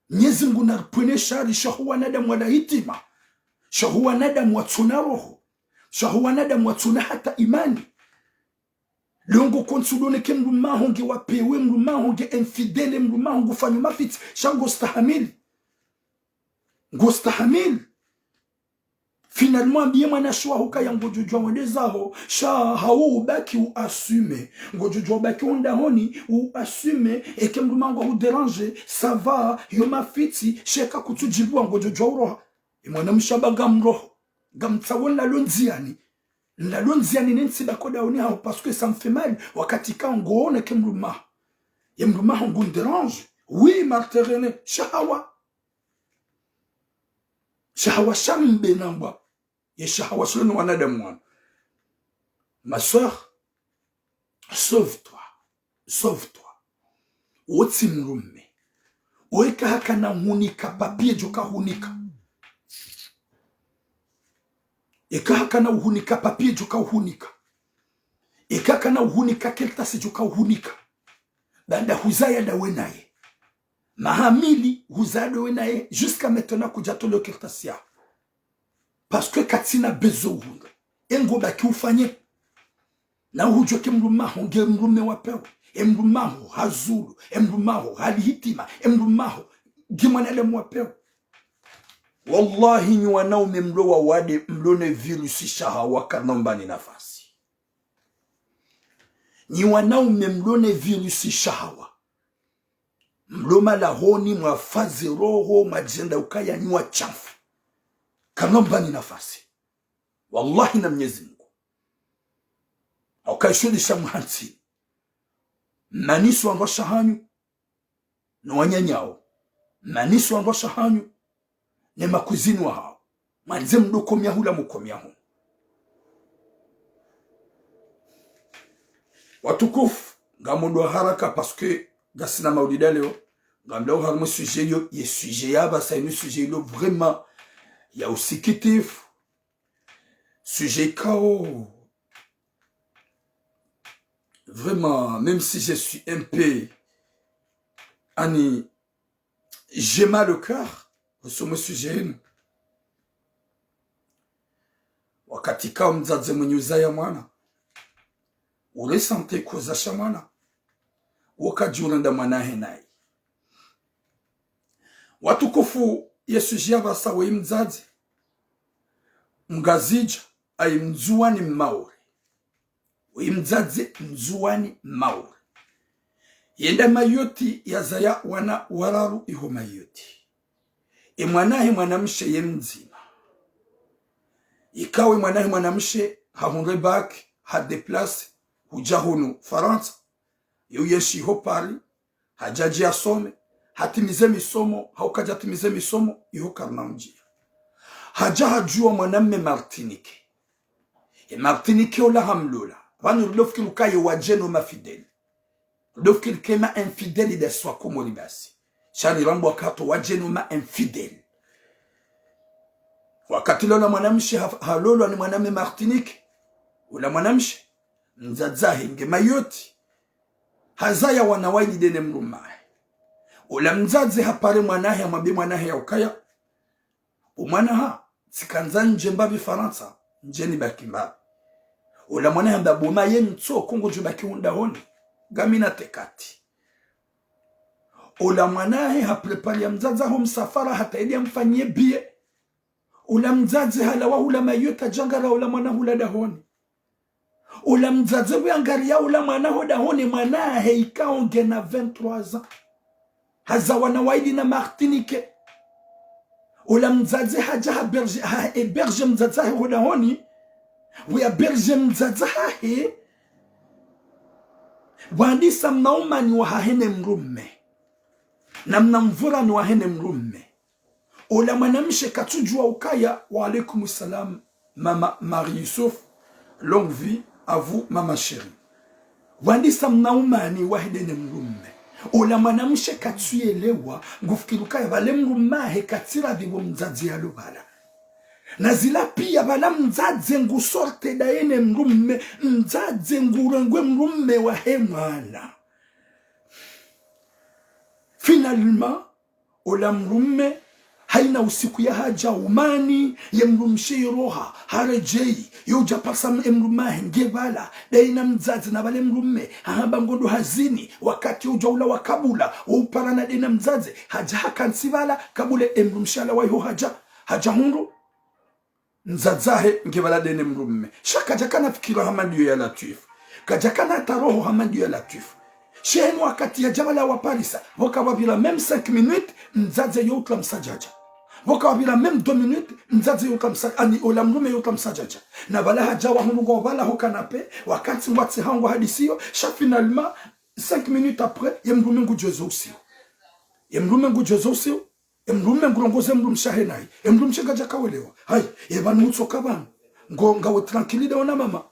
Mwenyezi Mungu narpwene shari shahuwa nadamu wala hitima shahuwa nadamu watuna roho shahuwa nadamu watuna hata imani longo konsudone ke mrumahonge wapewe mrumahonge infidele mrumahonge fanyu mafiti shango stahamili finalement bien mwana shwa hukaya ngojojwa wendezaho sha hao ubaki uassume ngojojwa ubaki ondahoni uassume eke mrumango hu déranger ça va yo mafiti sheka kutujibwa ngojojwa uroha mwana mshaba gamroho gamtsawona lonziani la lonziani nensi bakoda oni hao parce que ça me fait mal wakati ka ngone ke mruma ye mruma ngu dérange oui marterene shahawa shambe namba Yeshawa selon wanadamu wana. Ma soeur, sauve-toi. Wotsi mrume. Weka haka na hunika papie joka hunika. Eka haka na uhunika papie joka uhunika. Eka haka na uhunika keltasi joka uhunika. Banda huzaya da wenaye. Mahamili huzaya da wenaye jusqu'à maintenant kujatolo keltasi ya. Parce que katina bezo hunga engo baki ufanye na hujo ke mruma honge mrume wapewe emrumaho hazulu, emrumaho halihitima, emrumaho gimanele mwapeo. Wallahi ni wanaume mlowa wade mlone virusi shahawa kanombani nafasi. Ni wanaume mlone virusi shahawa. Mloma lahoni mwafazi roho majenda ukaya ni wachafu. Kanombani nafasi. Wallahi na Mwenyezi Mungu. Aukaishulisha mhansi. Manisu wango shahanyu. Na wanyanyao. Manisu wango shahanyu. Ne makuzini wa hao. Manze mdo komia hula mukomia hu. Watukufu. Ngamondo haraka paske gasina maulida leo. Ngamdao harmo sujet yo. Ye sujet yaba sa inu sujet yo. Vraiment. Ya usikitif. Sujet kao. Vraiment. Même si je suis un peu. Ani. J'ai mal au cœur. Sur ce sujet. Wakati kao mzaze mwenye uzaya mwana. Ule sante kuzasha mwana. Wakajuranda mwana henai. Watukufu Yesu jaba sawe mzazi. Mgazija ay mzuani maure. Mzazi mzuani maure. Yenda mayoti ya zaya wana wararu iho mayoti. Mwanahe mwanamshe ye mzima. Ikawe mwanahe mwanamshe hahunre bak hadeplase hujahunu Faransa. Yu yeshi ho Paris hajaji asome hatimize misomo haukaja timize misomo iho karnamjia. Haja hajua mwanamme Martinique. Martinique ola hamlula. Vanu rudofki lukaye wajeno mafideli. Rudofki lukema infideli de swa kumo libasi. Shani rambu wakato wajeno ma infideli. Wakati lola mwanamshi halolo ni mwanamme Martinique. Ula mwanamshi mzazahi nge mayoti. Hazaya wanawaidi dene mrumahe. Ula mzazi hapare mwanahe amabi mwanahe ya ukaya. Umwana ha sikanza nje mbabi Faransa njeni bakimba. Ula mwanahe mbabuma ye nso kongo jubaki undahoni gamina tekati. Ula mwanahe haprepari ya mzazi ho msafara hata ili mfanyie bie. Ula mzazi halawa ula mayota jangara ula mwanahe ula dahoni. Ula mzazi wiangaria ula mwanahe dahoni mwanahe ikaonge na 23 ans. Haza wanawaidi na Martinique. Ula mzazi haja eberge mzazi hae hodahoni. Wia berge mzazi hae. Wandisa mnauma ni wahahene mrumme. Na mnamvura ni wahene mrumme. Ula mwanamshe katujua ukaya. Wa alaikum salam. Mama Marie Youssouf. Longue vie à vous mama chérie. Wandisa mnauma ni wahene mrumme. Ula mwanamshe katuyelewa ngufikiruka ya vale mrumahe katira diwo mzazi ya lubala. Na zila pia vala mzazi ngu sorte da ene mrumme mzazi ngurengwe mrumme wa hemwana. Finalement, ula mrumme haina usiku ya haja umani ya mrumshe roha harejei yoja pasa mrumahe ngebala daina mzazi na vale mrumme hahamba ngondo hazini wakati ujaula wakabula uparana daina mzazi haja hakansivala kabule mrumshala wa haja hundu mzazahe ngebala daina mrumme shaka jakana fikira hamandiyo ya latifu kajakana taroho hamandiyo ya latifu shenu wakati ya jabala wa Parisa wakawabila mem 5 minutes mzazi yotla msajaja wakawabila mem 2 minutes mzazi yotla msajaja ani ola mrume yotla msajaja na bala hajawa humugo wala hukanape wakati mwati hangu hadisiyo sha finalement 5 minutes après yemrume ngujozo usio yemrume ngujozo usio yemrume ngurongoze mrum shahenai yemrum shagaja kawelewa hai yebanu utsoka banu ngawe tranquille ona mama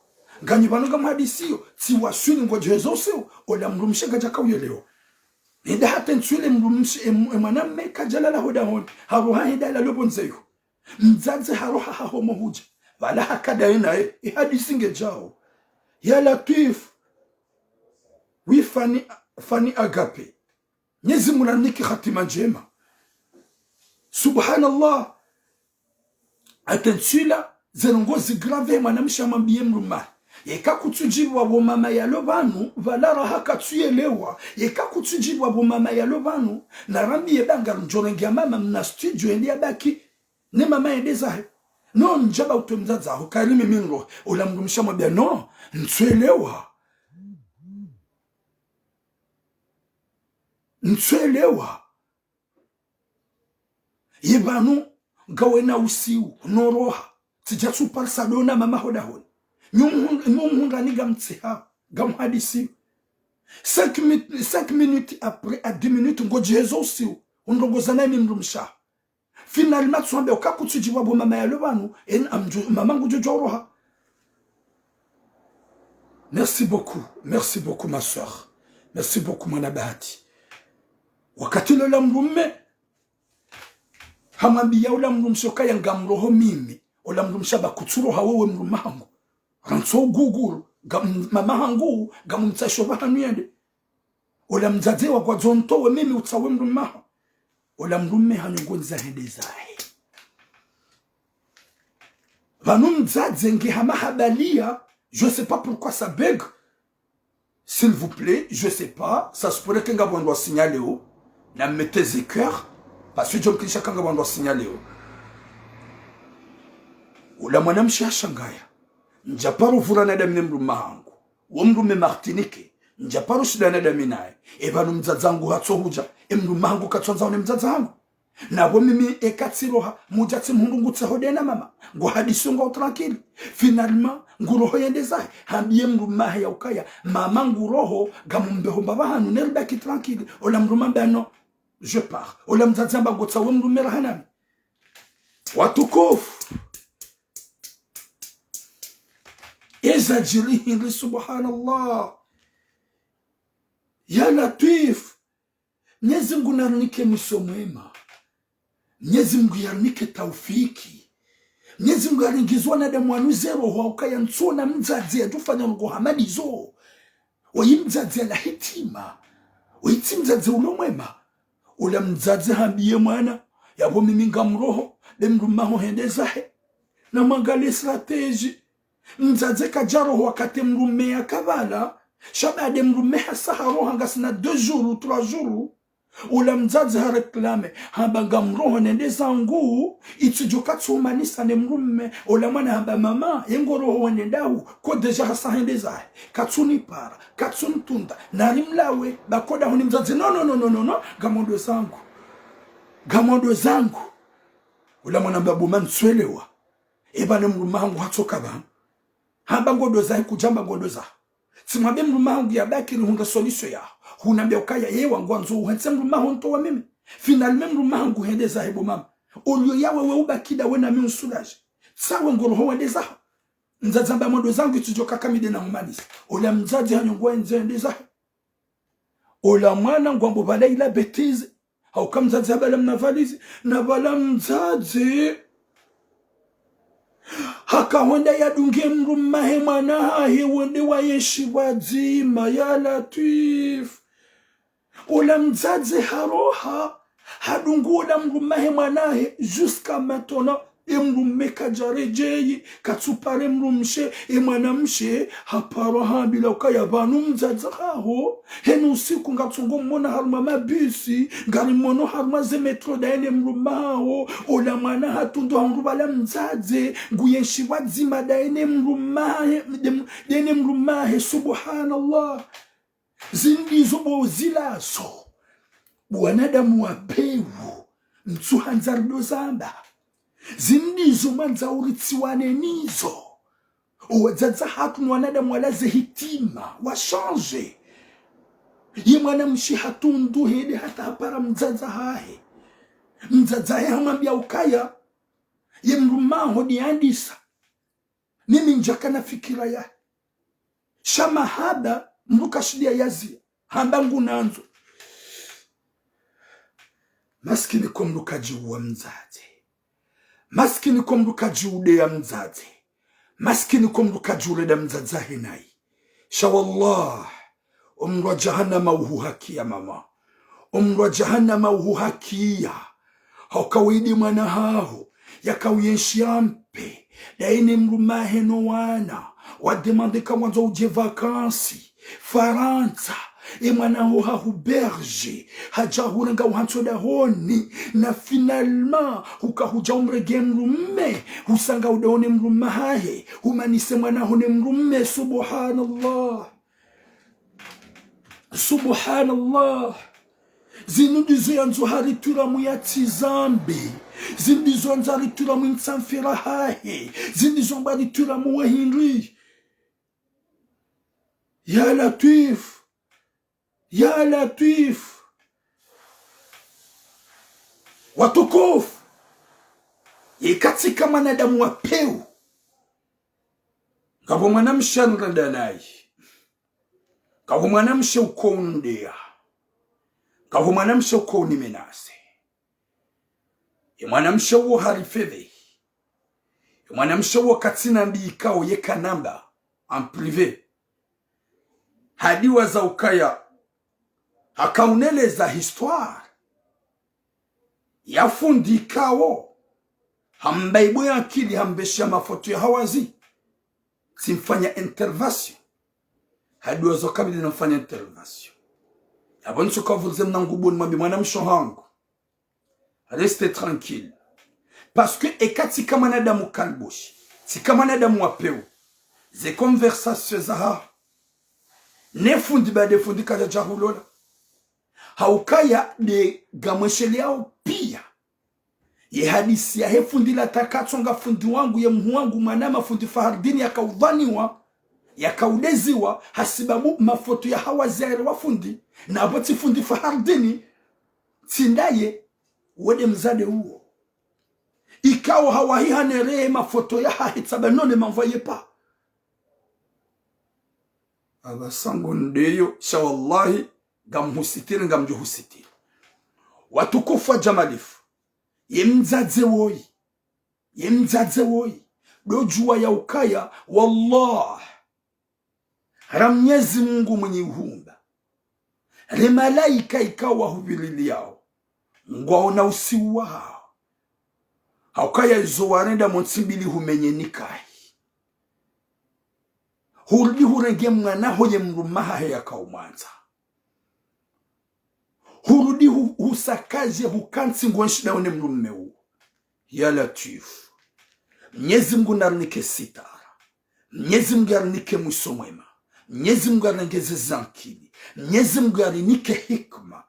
ganyi banuga mhadisiyo si waswini ngojozo usio ola mrum shagaja kawelewa Ida hata nsuile mrumshi mwanamme kajalala hodahoni. Haruha hidala lobonzeyo. Mzazi haruha hahomo huja. Wala hakada ina ihadisi nge jao. Ya Latif. Wi fani agape. Nyezi munaniki khatima njema. Subhanallah. Hata nsuila zenongozi grave mwanamsha mambie mruma. Yeka kutujibwa bo mama ya lobanu valara haka tuyelewa. Yeka kutujibwa bo mama ya lobanu na rambi yebanga njorengia mama mna studio endi abaki ne mama yedezahe. No njaba utomzaza hukarimi minro ulamdumisha mwabia no ntsuelewa. Ntsuelewa. Yebanu gawena usiu noroha. Tijatsu palsadona mama hodahoni. Nyumhunda ni gamtseha gamhadisi 5 minutes après à 10 minutes ngojezo si undogozana ni mrumsha finalement tsombe okakutsujibwa bo mama ya lobanu en amju mama ngujojoroha. Merci beaucoup ma soeur, merci beaucoup mwana bahati. Wakati lola mrumme hamambia ula mrumshoka yangamroho mimi ula mrumsha bakutsuro hawewe mrumangu ranso guguru mama hangu gamumtsasho bahanuyende ola mzaze wa kwa zonto we mimi utsawe mrumaha ola mrume hanyongonza hendezahe vanu mzaze nge hamahabalia. Je sais pas pourquoi ça bug, s'il vous plaît, je sais pas, ça se pourrait qu'un gars doit signaler haut na mettez cœur parce que je me dis chacun doit signaler haut ola mwanamshi ashangaya njaparo vulana da mnimru mahangu womrume Martinique njaparo shidana da minae evanu mzadzangu hatsohuja emru mahangu katsonza one mzadzangu nabo mimi ekatsiroha mujatsi mhungu tsahodena mama ngo hadisunga tranquille. Finalement nguroho yendezahe hambiye mru mahe ya ukaya mama nguroho gamumbeho mbabahanu nelbaki tranquille ola mru mambano je pars ola mzadzamba ngo tsawe mru merahanami watukufu. Eza jirihi subhanallah ya Latif. Mwenyezi Mungu narunike misomwema, Mwenyezi Mungu yarunike taufiki, Mwenyezi Mungu yaringizwa na damu anuzero ukaya ntsona mzazi atufanya ngo hamadizo oyimzazi la hitima oyitimzazi ulomwema ula mzazi hambiye mwana yabo mimi ngamroho lemrumaho hendezahe na mangali strategy mzaze kajaro wakati mrume ya kabala shabade mrume hasaharo hangasina 2 jours ou 3 jours ula mzaze hareklame hamba ngamroho nende zangu itujoka tsumanisa ne mrume ula mwana hamba mama yengoroho wenendahu ko deja hasahendeza katsuni para katsuni tunda narimlawe bakoda honi mzaze no gamondo zangu ula mwana babu manswelewa eba ne mrume hangu hatoka ba hamba ngodo za kujamba ngodo za simwabe mrumahu ya bakiri hunga solution ya hunambia ukaya yewa ngwanzo uhanse mrumahu nto wa mimi finalement mrumahu hendeza hebo mama olyo yawe we ubakida we na mimi sulage sawa ngoroho wendeza nzazamba modo zangu tujoka kamide na humanisa ola mzazi hanyongwa nzendeza ola mwana ngwambo bala ila betize au kamzazi habala mnavalizi na bala mzazi haka wenda ya dunge mrumahe mwanahe wende wa yeshi wadzima ya Latif. Ola mzaze haroha hadungu ola mrumahe mwanahe jusqu'à maintenant emrume kajarejeyi katsupare mrumshe mwanamshe haparoha bila ukaya vanu mzaze haho henu usiku ngatungo mwona haruma mabisi ngari mwono haruma ze metro daene mrumaho ola mwana hatundu hangrubala mzaze nguyenshi wadzima daene mrumahe subhanallah zindizo bo zilaso wanadamu wapewu mtsuhanzardo zamba zindizo manza uritsiwane nizo uwadzaza hatu wanadamu walaze hitima washanje ye mwana mshi hatundu hede hata hapara mzaza hae hamambia ukaya ye mrumaho ni andisa mimi njakana fikira ya shama hada mruka shidia yazi hambangu nanzo maskini kumruka jiwa mzazi maskini kumruka jiude ya mzazi maskini kumruka jiude ya mzazi hinai shawallah umrwa jahannama uhuhakia mama umrwa jahannama uhuhakia haukawidi mwana hao yakawiyenshi ampe daini mrumahe no wana wademande kamwanza uje vakansi Faransa mwana ho hahuberge haja hurenga uhansoda honi na finalement hukahuja umrege mrume husanga udaone mrume hahe humanise mwana hone mrume. Subhanallah, subhanallah. Zindizo yanzo haritura mu yatizambe, zindizo yanzo haritura mu nsamfira hahe, zindizo haritura mu wahinri. Ya Latif, ya Latif. Watukufu, katika mwanadamu wa peu ngabo mwanamsha nradanayi, ngabo mwanamsha ukondia, ngabo mwanamsha ukoni menase, mwanamsha uo harifedhe, mwanamsha uo katina mbikao yeka namba en privé hadiwa za ukaya hakauneleza histoire yafundikao hambaibu ya akili hambesha mafoto ya hawazi simfanya intervention hadiwa za kabili nafanya intervention abonso kwa vuze mnanguboni mwambi mwanamsho hangu reste tranquille parce que ekati kama nadamu kalboshi si kama nadamu wapeu ze conversation za nefundi ba defundi kaja jahulola haukaya de gamweshele yao pia ye hadisi ya hefundi la takatsonga fundi wangu ye mhu wangu manama fundi fahardini yakaudhaniwa yakaudeziwa hasibabu mafoto ya hawazere wafundi na abati fundi fahardini tindaye wede mzade huo ikawa hawahihanere mafoto ya hahitabanone manvoye pa abasango ndeyo sha wallahi gamhusitiri ngamjuhusitiri. Watukufu wa jamalifu yemzadze woyi dojua ya ukaya wallah ramnyezi Mungu mwenye uhumba le malaika ikawa hubilili yao ngwaona usiwa hao haukaya izo warenda monsimbili humenye nikai hurudi hurenge mwana hoye mrumaha ya kaumanza hurudi husakaje hukansi ngwenshi daone mrumme huu. Ya Latif, Mwenyezi Mungu narnike sitara, Mwenyezi Mungu arnike mwiso mwema, Mwenyezi Mungu arnengeze zankili, Mwenyezi Mungu arnike hikma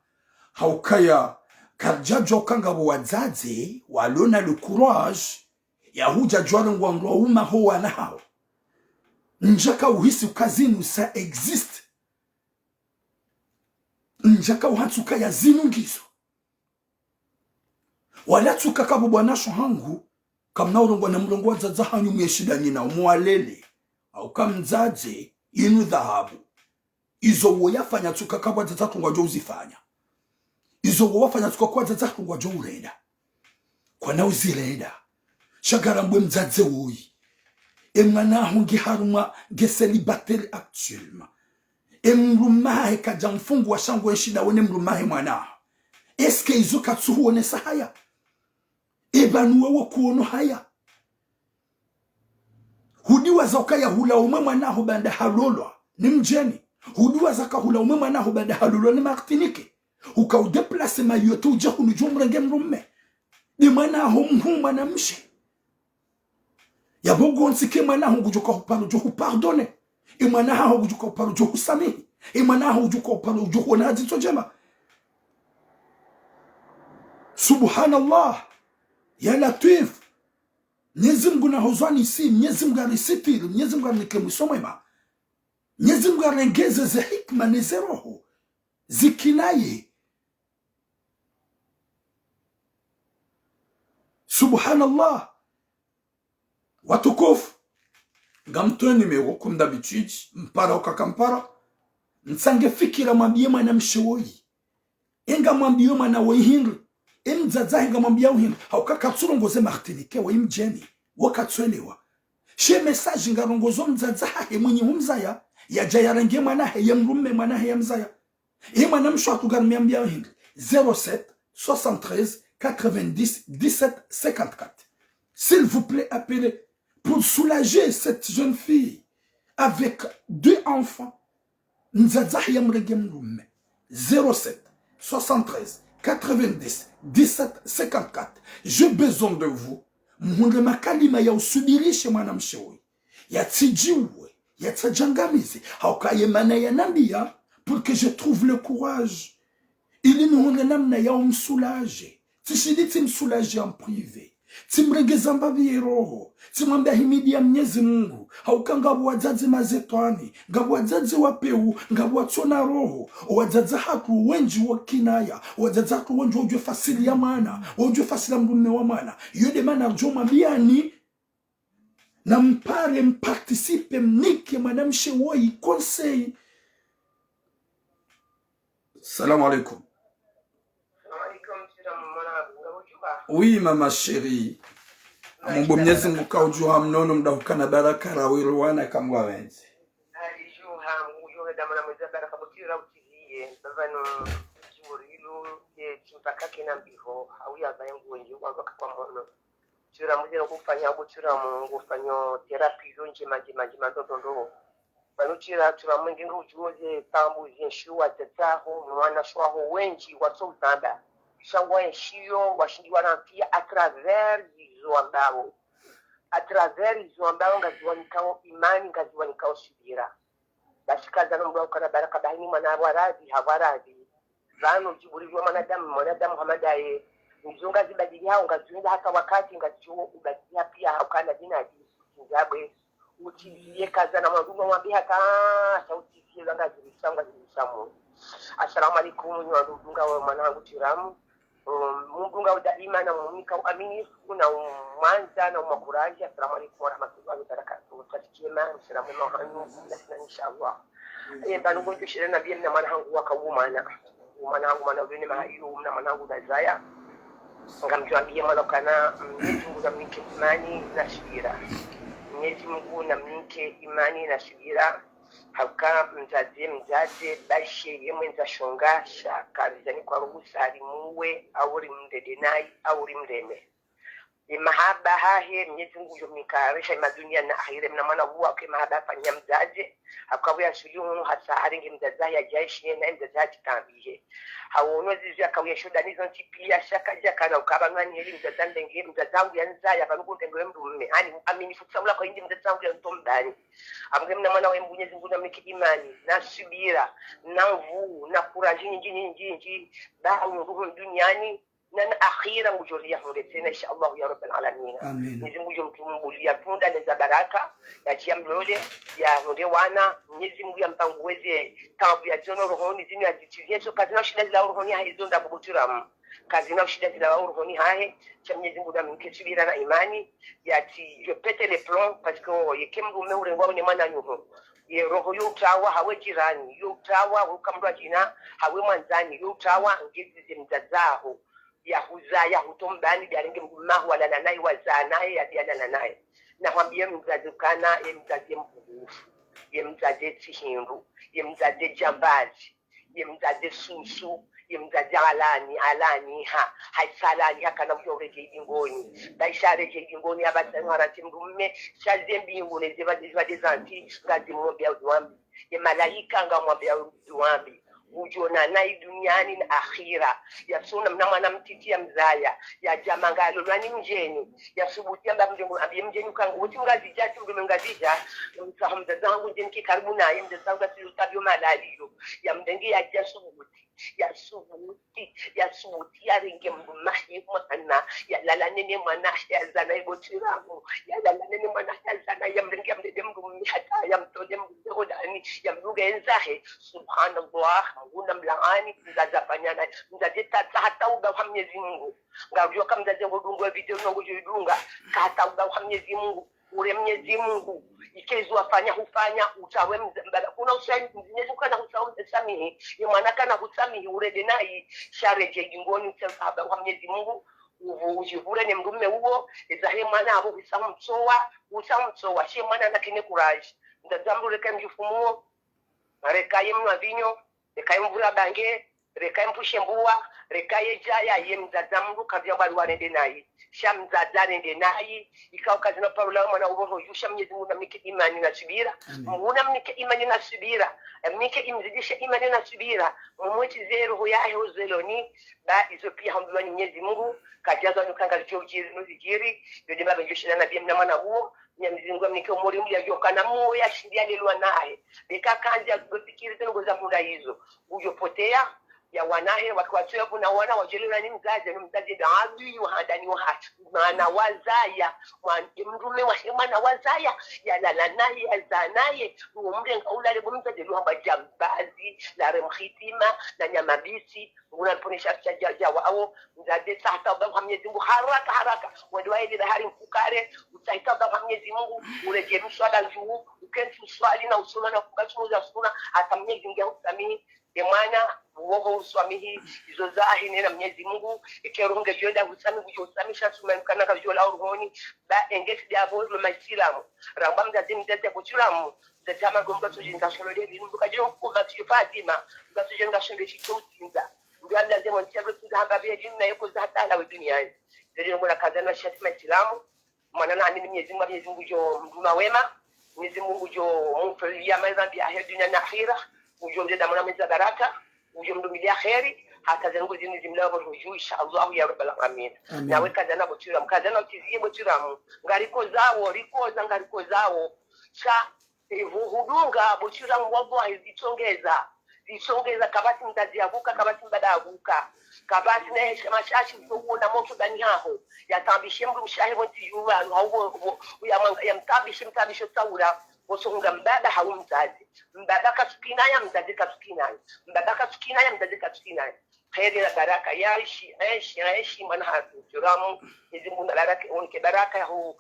haukaya karjajo kangabo wazaze walona le courage ya huja jwale ngwangwa uma ho wana hao njaka uhisi ukazinu sa exist njaka uhatsuka ya zinu ngizo wala tsuka kabo bwanasho hangu kamna urongwa na mlongo wa zaza hanyu mweshida nina umuwalele au kamzaze inu dhahabu izo wo yafanya tsuka kabo zaza tungwa jo uzifanya izo wo wafanya tsuka kwa zaza tungwa jo urenda kwa na uzirenda shagara mbwe mzaze woyi emwana hongi haruma geselibateri actuellement emrumahe kaja mfungu wa shangu enshida wone mrumahe mwana eske izo katsuhu one sahaya ebanuwe wo kuono haya hudiwa zakaya hula umwe mwanaho banda halolwa ni mjeni hudiwa zaka hula umwe mwanaho banda halolwa ni martinike ukaudeplace mayoto uja kunujumrenge mrume ni mwanaho mhuma na mshi ya bogo nsike mwanaho ngujuka huparo jo hupardone mwanaho ngujuka huparo jo husamihi mwanaho ngujuka huparo jo huona hadito jema. Subhanallah. Ya Latif, Mwenyezi Mungu na hozwani si, Mwenyezi Mungu arisitiri, Mwenyezi Mungu arnike mwiso mwema, Mwenyezi Mungu arengeze ze hikma neze roho zikinaye. Subhanallah. Watukufu ngamtweni mewo kumda bichichi mpara ukakampara nsange fikira mwambie mwana mshewoyi enga mwambie mwana woyihindri emzaza hinga mwambia uhinga haukakatsuro ngoze martinike wa imjeni wakatswelewa she message ngarongozo mzaza he mwenye umzaya ya jayarenge mwana he yemrume mwana he yamzaya mwana msho atugarmia mbia uhinga 07 73 90 17 54. S'il vous plaît, appelez pour soulager cette jeune fille. avec 2 enfants. Nzazahia mrege mlume 07 73 90 17 54. J'ai besoin de vous. Mhunde makalima ya usubirishe mwanamshauri. Ya tijiwe, ya tajangamizi. Haukaye mana ya nambia pour que je trouve le courage. Ili mhunde namna ya umsoulager. Tishidi timsoulager en privé. Timregeza mbavi roho. Timwambia himidi ya Mwenyezi Mungu. Hauka ngabu wazazi mazetwani. Ngabu wazazi wapeu. Ngabu watona roho. Wazazi haku wenji wa kinaya. Wazazi haku wenji wajwe fasili ya mana. Wajwe fasili ya mdume wa mana. Yode mana joma biani. Na mpare mparticipe mnike manamshe woi conseil. Salam alaikum. Oui, mama chérie. Mungu Mwenyezi Mungu kaujua mnono mdahukana baraka rawiruwana kamwa wenzi. Alijuha Mungu yohe damana mweza baraka butira utihiye. Babano jurilu ye chimpaka kina mbiho. Hauya bayangu wenji wabaka kwa mwono. Chura mweza kufanya buchura Mungu fanyo terapi yonje majima ndondo. Banuchira chura mwenge ngujuoze tambu yenshuwa tetaho mwana shwaho wenji wasotanda. Shangwa yeshio washindi wanampia a travers izo ambao ngaziwanikao imani ngaziwanikao subira bashikaza no mbaho kana baraka bahini mwana waradhi hawaradhi vano jiburizwa mwanadamu hamadaye nizonga zibadili hao ngaziwenda hata wakati ngazichuo ubadia pia haukana dinadi ngabwe utizie kaza na mwandumu mwambie hata sauti zile ngazirishamu. Assalamu alaikum ni wadunga wa mwanangu Tiramu. Mungunga udaima na mumika uaminifu na mwanza na umakuraji. Assalamu alaikum warahmatullahi wabarakatuh. Tatikima msiramu mahanu na inshallah. Banugu njushire na biya na manhangu waka umanhangu manawini mahayu na manhangu dazaya ngamjwambia malokana Mwenyezi Mungu na mnike imani na subira. Mwenyezi Mungu na mnike imani na subira. Hauka mzaze bashe yemwe nzashongasha karizani kwa ruhusari muwe auri mdedenai auri mreme mahaba hahe Mwenyezi Mungu yomikarisha madunia na akhira mna mwana huwa kwa mahaba fanya mzaze akawa suluhu hasa aringe mzaza ya jaishi na mzaza tambihe hawonozi zya kawa shoda nizo tipia shaka jaka na ukaba ngani heli mzaza ndenge mzazangu yanza ya banuko ndenge mrume ani amini futsamula kwa indi mzazangu ya ntombani amge mna mwana wa Mwenyezi Mungu na miki imani na subira na mvu na kuraji nyingi bahu ruhu duniani na akhira ngujoria hundetena inshallah ya rabbal alamin. Mwenyezi Mungu yomtumbulia tunda za baraka ya chiamlole ya hunde wana Mwenyezi Mungu yampanguweze tabu ya jono rohoni zini azitiyeso kazina shida za rohoni haizonda bubutiramu kazina shida za rohoni hae cha Mwenyezi Mungu na mkesubira na imani yati je pete les plombs parce que yekembu meure ngwa ni mwana nyuho ye roho yutawa hawe jirani yutawa ukamdwa jina hawe mwanzani yutawa ngizi mzazaho ya hutombani biaringe mmahu wala nanai wazanaye ya biana naye na hambie mzazukana ye mzaze mbugufu ye mzaze tihindu ye mzaze jambazi ye mzaze susu ye mzaze alani haisalani hakana mjoreje ingoni baishareje ingoni abatanu harati mdumme shazembi ngone zivade zanti ngazi mwambia uwambi ye malaika ngamwambia uwambi ujona nai duniani na akhira ya suna mnamana mtitia mzaya ya jamangalo lwani mjeni ya subutia mbamjengu ambie mjeni kangu uti ngazi jati ngazija mtahamda zangu mjeni kikaribu naye mzangu asilutabio malaliyo ya mdengi ya jasubuti ya subuti ya ringe mbumahi mwana ya lalanene mwana ya zana ibotiramu ya lalanene mwana ya zana ya mdengi mdede mdumi hata ya mtode mdodani ya mduga enzahe subhanallah nguna mlaani mzazafanyana mzazeta hata uga kwa Mwenyezi Mungu ngajua kama mzaze ngudungwa video nongo jidunga hata uga kwa Mwenyezi Mungu ule Mwenyezi Mungu ikezwa fanya hufanya utawe mbala kuna ushaini Mwenyezi kana husamihi ye mwana kana husamihi urede nai shareje ingoni mtaba kwa Mwenyezi Mungu ujivure ni mdume huo ezahe mwana abo usamtsowa she mwana nakine courage ndazambule kamjifumuo rekaye mwa vinyo rekaye mvura bange rekaye mpushe mbuwa rekaye jaya ye mzaza mngu kavya bali wanende nayi shamzaza nende nayi ikao kazi na Paulo mwana uboho yusha Mwenyezi Mungu namnike imani na subira muna mnike imani na subira mnike imzidisha imani na subira mumweti zero yahe uzeloni ba izo pia hamdulani Mwenyezi Mungu kajaza nukanga jojiri nuzijiri yode baba yoshina na bia mwana huo Mwenyezi Mungu amnike umuri mja yokana mu ya shindia lelwa naye bekakanja gotikiri tena goza munda hizo ujopotea ya wanahe wakiwatoa kuna wana wajelera ni mzazi daadui wahadani wahatu maana wazaya mrume wa mwana wazaya ya lalanaye ya zanaye umre ngaulale mzazi luhamba jambazi la remkhitima na nyamabisi unaponesha chajaja wao mzazi sasa kwa Mwenyezi Mungu haraka wadwaye ile hari mkukare utaita kwa Mwenyezi Mungu ureje mswala juu ukentu swali na usoma na kukachumuza suna hata Mwenyezi Mungu akusamii demana uwoho uswamihi izo zahi nena Mwenyezi Mungu ikerunge joda usami kujosamisha sumemkana ka jola urhoni ba engesi diabo lo masilamu ramba mzazi mzazi kuchulamu zatama gomba tujinga sholode binduka jo kuba tifatima ngatujinga shinde chitutsinza ngalla zemo ntiyabwe tuzahamba bya jinna yako zatala wa duniani zero ngola kadana shatima islamu mwana na amini Mwenyezi Mungu jo mduma wema Mwenyezi Mungu jo mumfulia mazambi ya dunia na akhira ujomde damana meza baraka ujomdumilia khairi hata zangu zini zimlawa rujuu inshallah ya rabbal alamin nawe kadana botira mkadana utizie botira ngariko zawo rikoza ngariko zawo cha hudunga botira mwabo zitongeza kabati mtaziavuka kabati mbadavuka kabati na heshima shashi uona moto ndani hapo yatambishe mtu mshahi mti yuwa hauo ya mtabishe taura Bosonga mbaba haumzazi mbaba kasukinaya mzazi kasukinaya mbaba kasukinaya mzazi kasukinaya khairi na baraka yaishi mwana haturamu Mwenyezi Mungu baraka unke baraka hu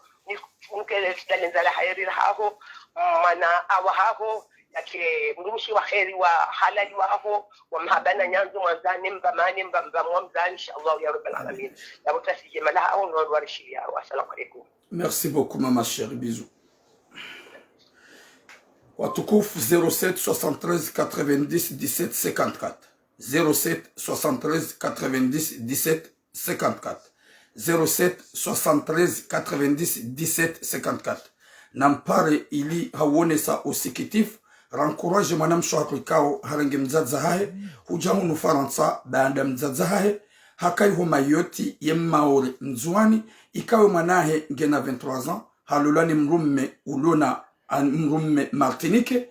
unke dalenzala khairi haho mana awaho yake mrushi wa khairi wa halali waho wa mahabana nyanzo mwanzani mbamani mbamwamzani inshallah ya rabbal alamin ya mutasije malaha au warishia wa assalamu alaykum. Merci beaucoup mama chérie, bisous. Watukufu 07 73 90 17 54 07 73 90 17 54 07 73 90 17 54 nampare ili hawonesa usikitif rancourage mwanam shwaklikao harange mzaza hae hujahunu faransa baada mzaza hae hakai homa yoti yemmaore nzuani ikawe mwanahe ngena 23 ans halulani mrumme ulona mrumme Martinique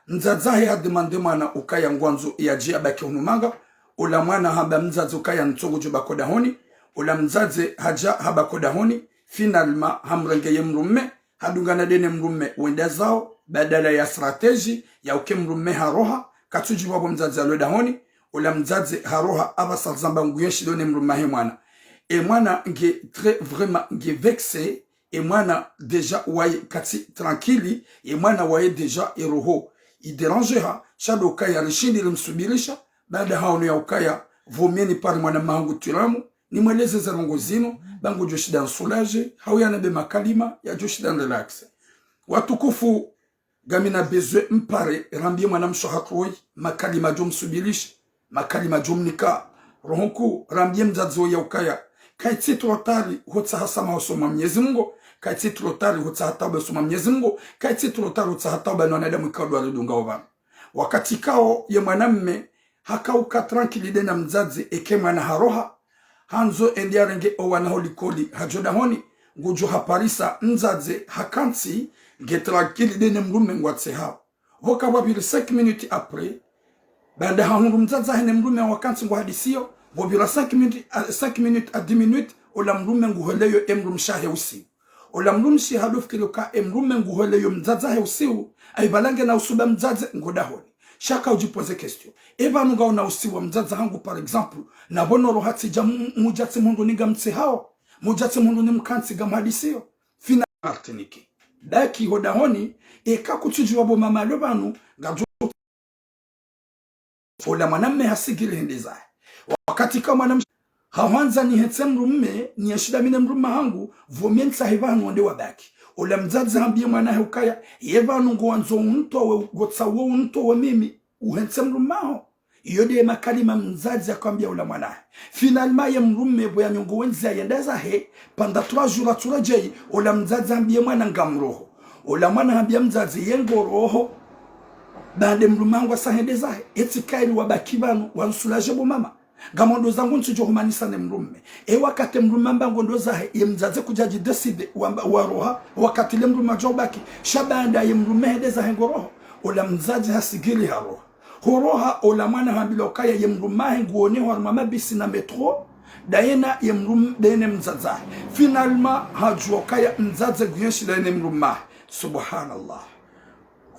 nzazahe hademande mwana ukaya ngwanzo yaji abaki hunumanga ula mwana haba mzazi ukaya ntogo jo bakodahoni ula mzazi haja haba kodahoni finalement hamrengeye mrumme hadungana dene mrumme wenda zao badala ya strategy ya uke mrumme haroha katuji wabo mzazi alodahoni ula mzazi haroha abasazamba nguyeshi done mrumme he mwana e mwana nge très vraiment nge vexé et mwana déjà waye kati tranquille et mwana waye déjà eroho iderangera shado kaya rishindi limsubirisha baada haono ya ukaya vomieni pale mwana mangu tiramu ni mweleze za rongozino bangu joshida nsoulaje hauyana be makalima ya joshida relax watukufu gamina bezwe mpare rambie mwana mshohatroi makalima jo msubirisha makalima jo mnika rohonku rambie mzadzo ya ukaya kaiti trotari hotsa hasama hosoma Mwenyezi Mungu kaiti trotari hotsa hataba hosoma Mwenyezi Mungu kaiti trotari hotsa hataba na wanadamu ikadwa ridunga obana wakati kao ye mwanamme hakauka tranquilide na mzazi eke mwana haroha hanzo endiarenge owana holikoli hajodahoni ngujo haparisa mzazi hakansi ge tranquilide ne mrume ngwatse hao voka wabili 5 minutes après banda hanuru mzazi hene mrume wakansi ngwahadisio Bobira 5 minutes à 10 minutes ola mrume nguheleyo emrum shahe usi ola mrum shi hadof kiloka emrume nguheleyo mzaza he usi aibalange na usuba mzaza ngodahoni shaka ujipoze question eba nunga na usi wa mzaza hangu par exemple na bonoro hati jamu mujatsi mundu niga mtse hao mujatsi mundu ni mkansi gamhadisio fina Martinique daki hodahoni ekakutuji wabo mama lobanu gajo ola mwanamme hasigile hendezae wakati kama na hawanza ni hetsemru mme ni yashida mine mruma hangu vomien sahivanu wande wabaki ola mzazi hambie mwanahe ukaya yevanu ngwanzo unto we gotsawo unto we mimi uhetsemru maho yode makalima mzazi akwambia ula mwanae finalement ye mrume boya nyongo wenzi ayendeza he panda 3 jours aturajei ula mzazi ambie mwana ngamroho ula mwana ambia mzazi yengo roho bande mrumangu asahendeza he eti kairi wabaki banu wansulaje bo mama gamondo zangu ntujo humanisa ne mrume wakati mrume mbango ndo zahe ye mzazi kujaji decide wa roha wakati le mrume jobaki shabanda ye mrume hedeza he ngoroho ula mzazi hasigili haroha horoha ola mwana hambilokaya ye mrumahe nguone hormama bisi na metro dayena ye mrum dayene mzaza finalement hajuokaya mzaze guyenshi dayene mrumahe subhanallah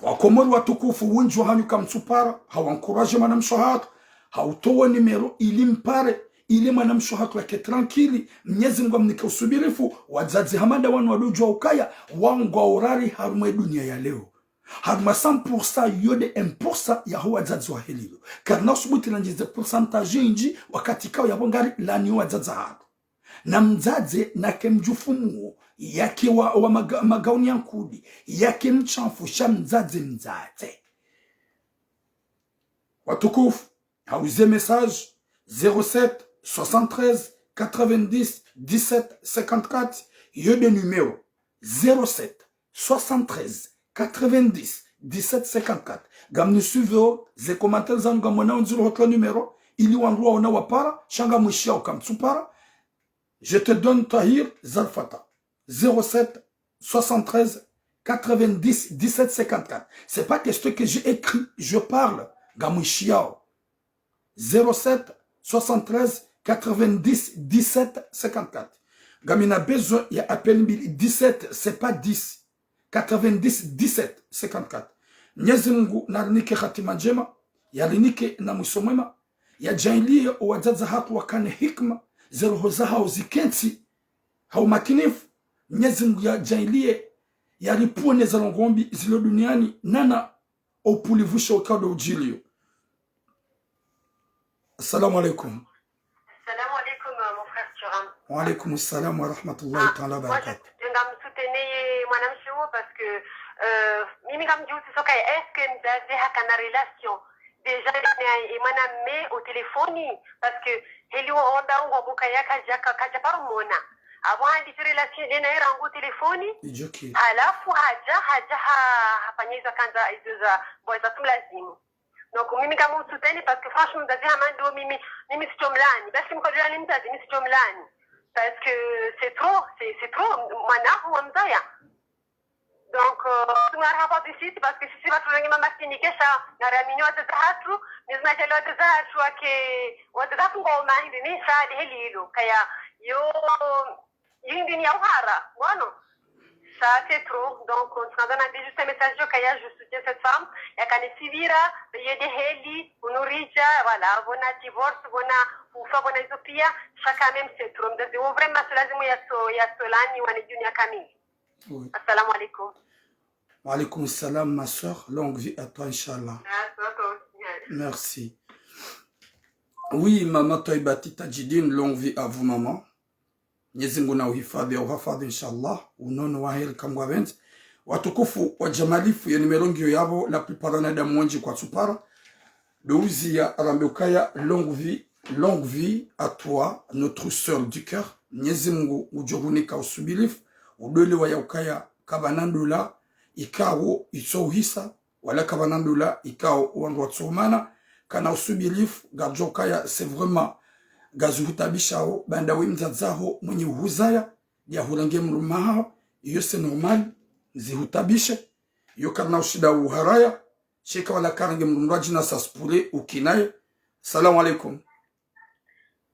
wakomori watukufu wenju hanyuka mtsupara hawankuraje mwana mshohatu hautowa nimero ili mpare ile mwana mshohatu wake tranquili mnyezi mgwa mnika usubirifu wazazi hamada wanu wadujwa ukaya wangwa urari harumwe dunia ya leo haruma 100% yode 1% ya huwa zazi wa helilo karna usubuti na njize pourcentage inji wakati kao ya bongari lani huwa zazi hatu na mzaze na kemjufumu yake wa magauni yankudi yake mchanfusha mzaze watukufu hauze message 07 73 90 17 54 yode numero 07 73 90 17 54 gamni suivre ze commentaires zangu gamona unzuru hotla numero ili wandua ona wapara shanga mwishia ukamtsupara je te donne Tahir Zalfata 07 73 90 17 54 c'est pas question que j'ai écrit je parle gamwishiao 07 73 90 17 54 gamina besoin ya appel 17 c'est pas 10 90 17 54 Mwenyezi Mungu narinike khatima njema yarinike na mwisho mwema yajalie wazazi hatu wakane hikma zeroho zao zikensi hau makinifu Mwenyezi Mungu yajalie yaripone za ngombi zilo duniani nana opulivusha ukado ujilio. Assalamu alaikum. Assalamu alaikum mon frère Thuram. Wa alaikum assalam wa rahmatullahi ta'ala wa barakatuh. Parce que mimi kama juzi soka est-ce que mzazi hakana relation déjà et mwana me au téléphone parce que heli onda ngo buka yaka jaka kaja parumona avant di relation dena era ngo téléphone ijoki alafu haja hafanyiza kanza izoza boza tumlazimu donc mimi kama msuteni parce que franchement mzazi hamando mimi sichomlani basi mkodela ni mzazi mimi sichomlani parce que c'est trop mwana wa mzaya. Donc, tu m'as rapporté ici parce que si tu vas trouver une maman qui n'est ça, la réunion de Zahatu, mais je m'ai dit là de Zahatu que on te donne un moment de ça de helilo, kaya yo yindi ni auhara, bueno, ça c'est trop. Donc, on te donne juste un message kaya je soutiens cette femme, ya kani sivira, ye de heli, unurija, voilà, bona divorce, bona ufa, bona isopia, chacun même c'est trop. Donc, vraiment, c'est lazima ya solani wana dunia kamili. Oui. Assalamu alaikum. Wa alaikum assalam ma soeur, longue vie à toi inchallah. Merci. Oui mama Toibati Tajidine, longue vie à vous maman. Mwenyezi Mungu na uhifadhi inshallah. Unono wa heri kamwa benzi. Watukufu wa jamalifu ya nimerongio yabo la plupart na damu wanji kwa supara. Douzi ya Rambeukaya, longue vie à toi notre soeur du cœur. Mwenyezi Mungu ujogunika usubilifu. Udole wa yaukaya kabanandula ikao isohisa wala kabanandula ikao wandu tsomana kana usubilifu gajokaya c'est vraiment gazuhutabishao banda wimzazaho mwenye uhuzaya ya hurange mrumaha iyo c'est normal zihutabishe iyo kana ushida uharaya sheka wala karange mrumraji na saspule ukinaye. Salam alaikum.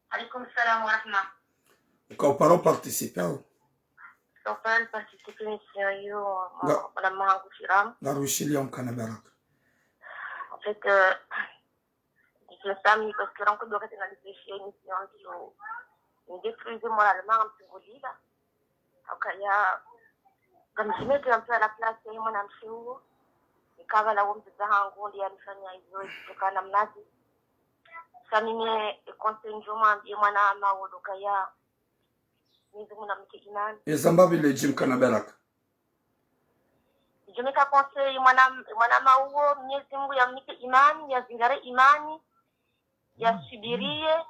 Alaikum salam wa rahma. Ukao participer Donc, on participe à l'émission, Madame Mahangou Shiram. Garouchili en Kanabarak. En fait, je me suis parce que l'on doit être dans l'émission qui nous détruisent moralement un peu au lit. Donc, il y a, comme je mets un peu à la place, il y a mon amchou, et quand on a un peu de hangon, il y a une famille à isoler, c'est quand on a dit. Ça m'est contingent, il y a mon âme, ou donc il y a. Ezambabi le jim Kanabarak. Je me conseille mwana mauo Mwenyezi Mungu yamnike imani yazingare imani yasubirie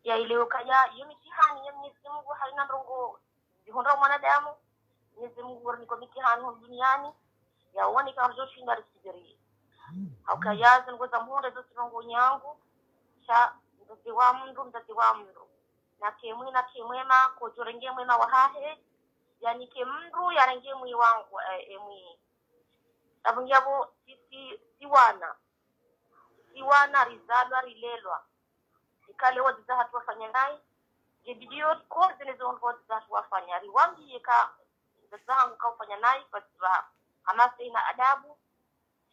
yaeleweka hiyo mitihani ya Mwenyezi Mungu haina ndongo zihonda mwanadamu. Mwenyezi Mungu niko mitihani duniani yaone kama joshinda risibirie haukayaza ngoza muonda zote ndongo nyangu cha mzazi wa mndu na kemwema kujorenge mwema wa hahe yani kemndu yarenge mwi wangu emwi abungyabo siwana rizalwa rilelwa ikale waziza hatu wafanya nai jebidio kozi nezo waziza hatu wafanya riwambi yeka zangu kaufanya nai kwa hamasa ina adabu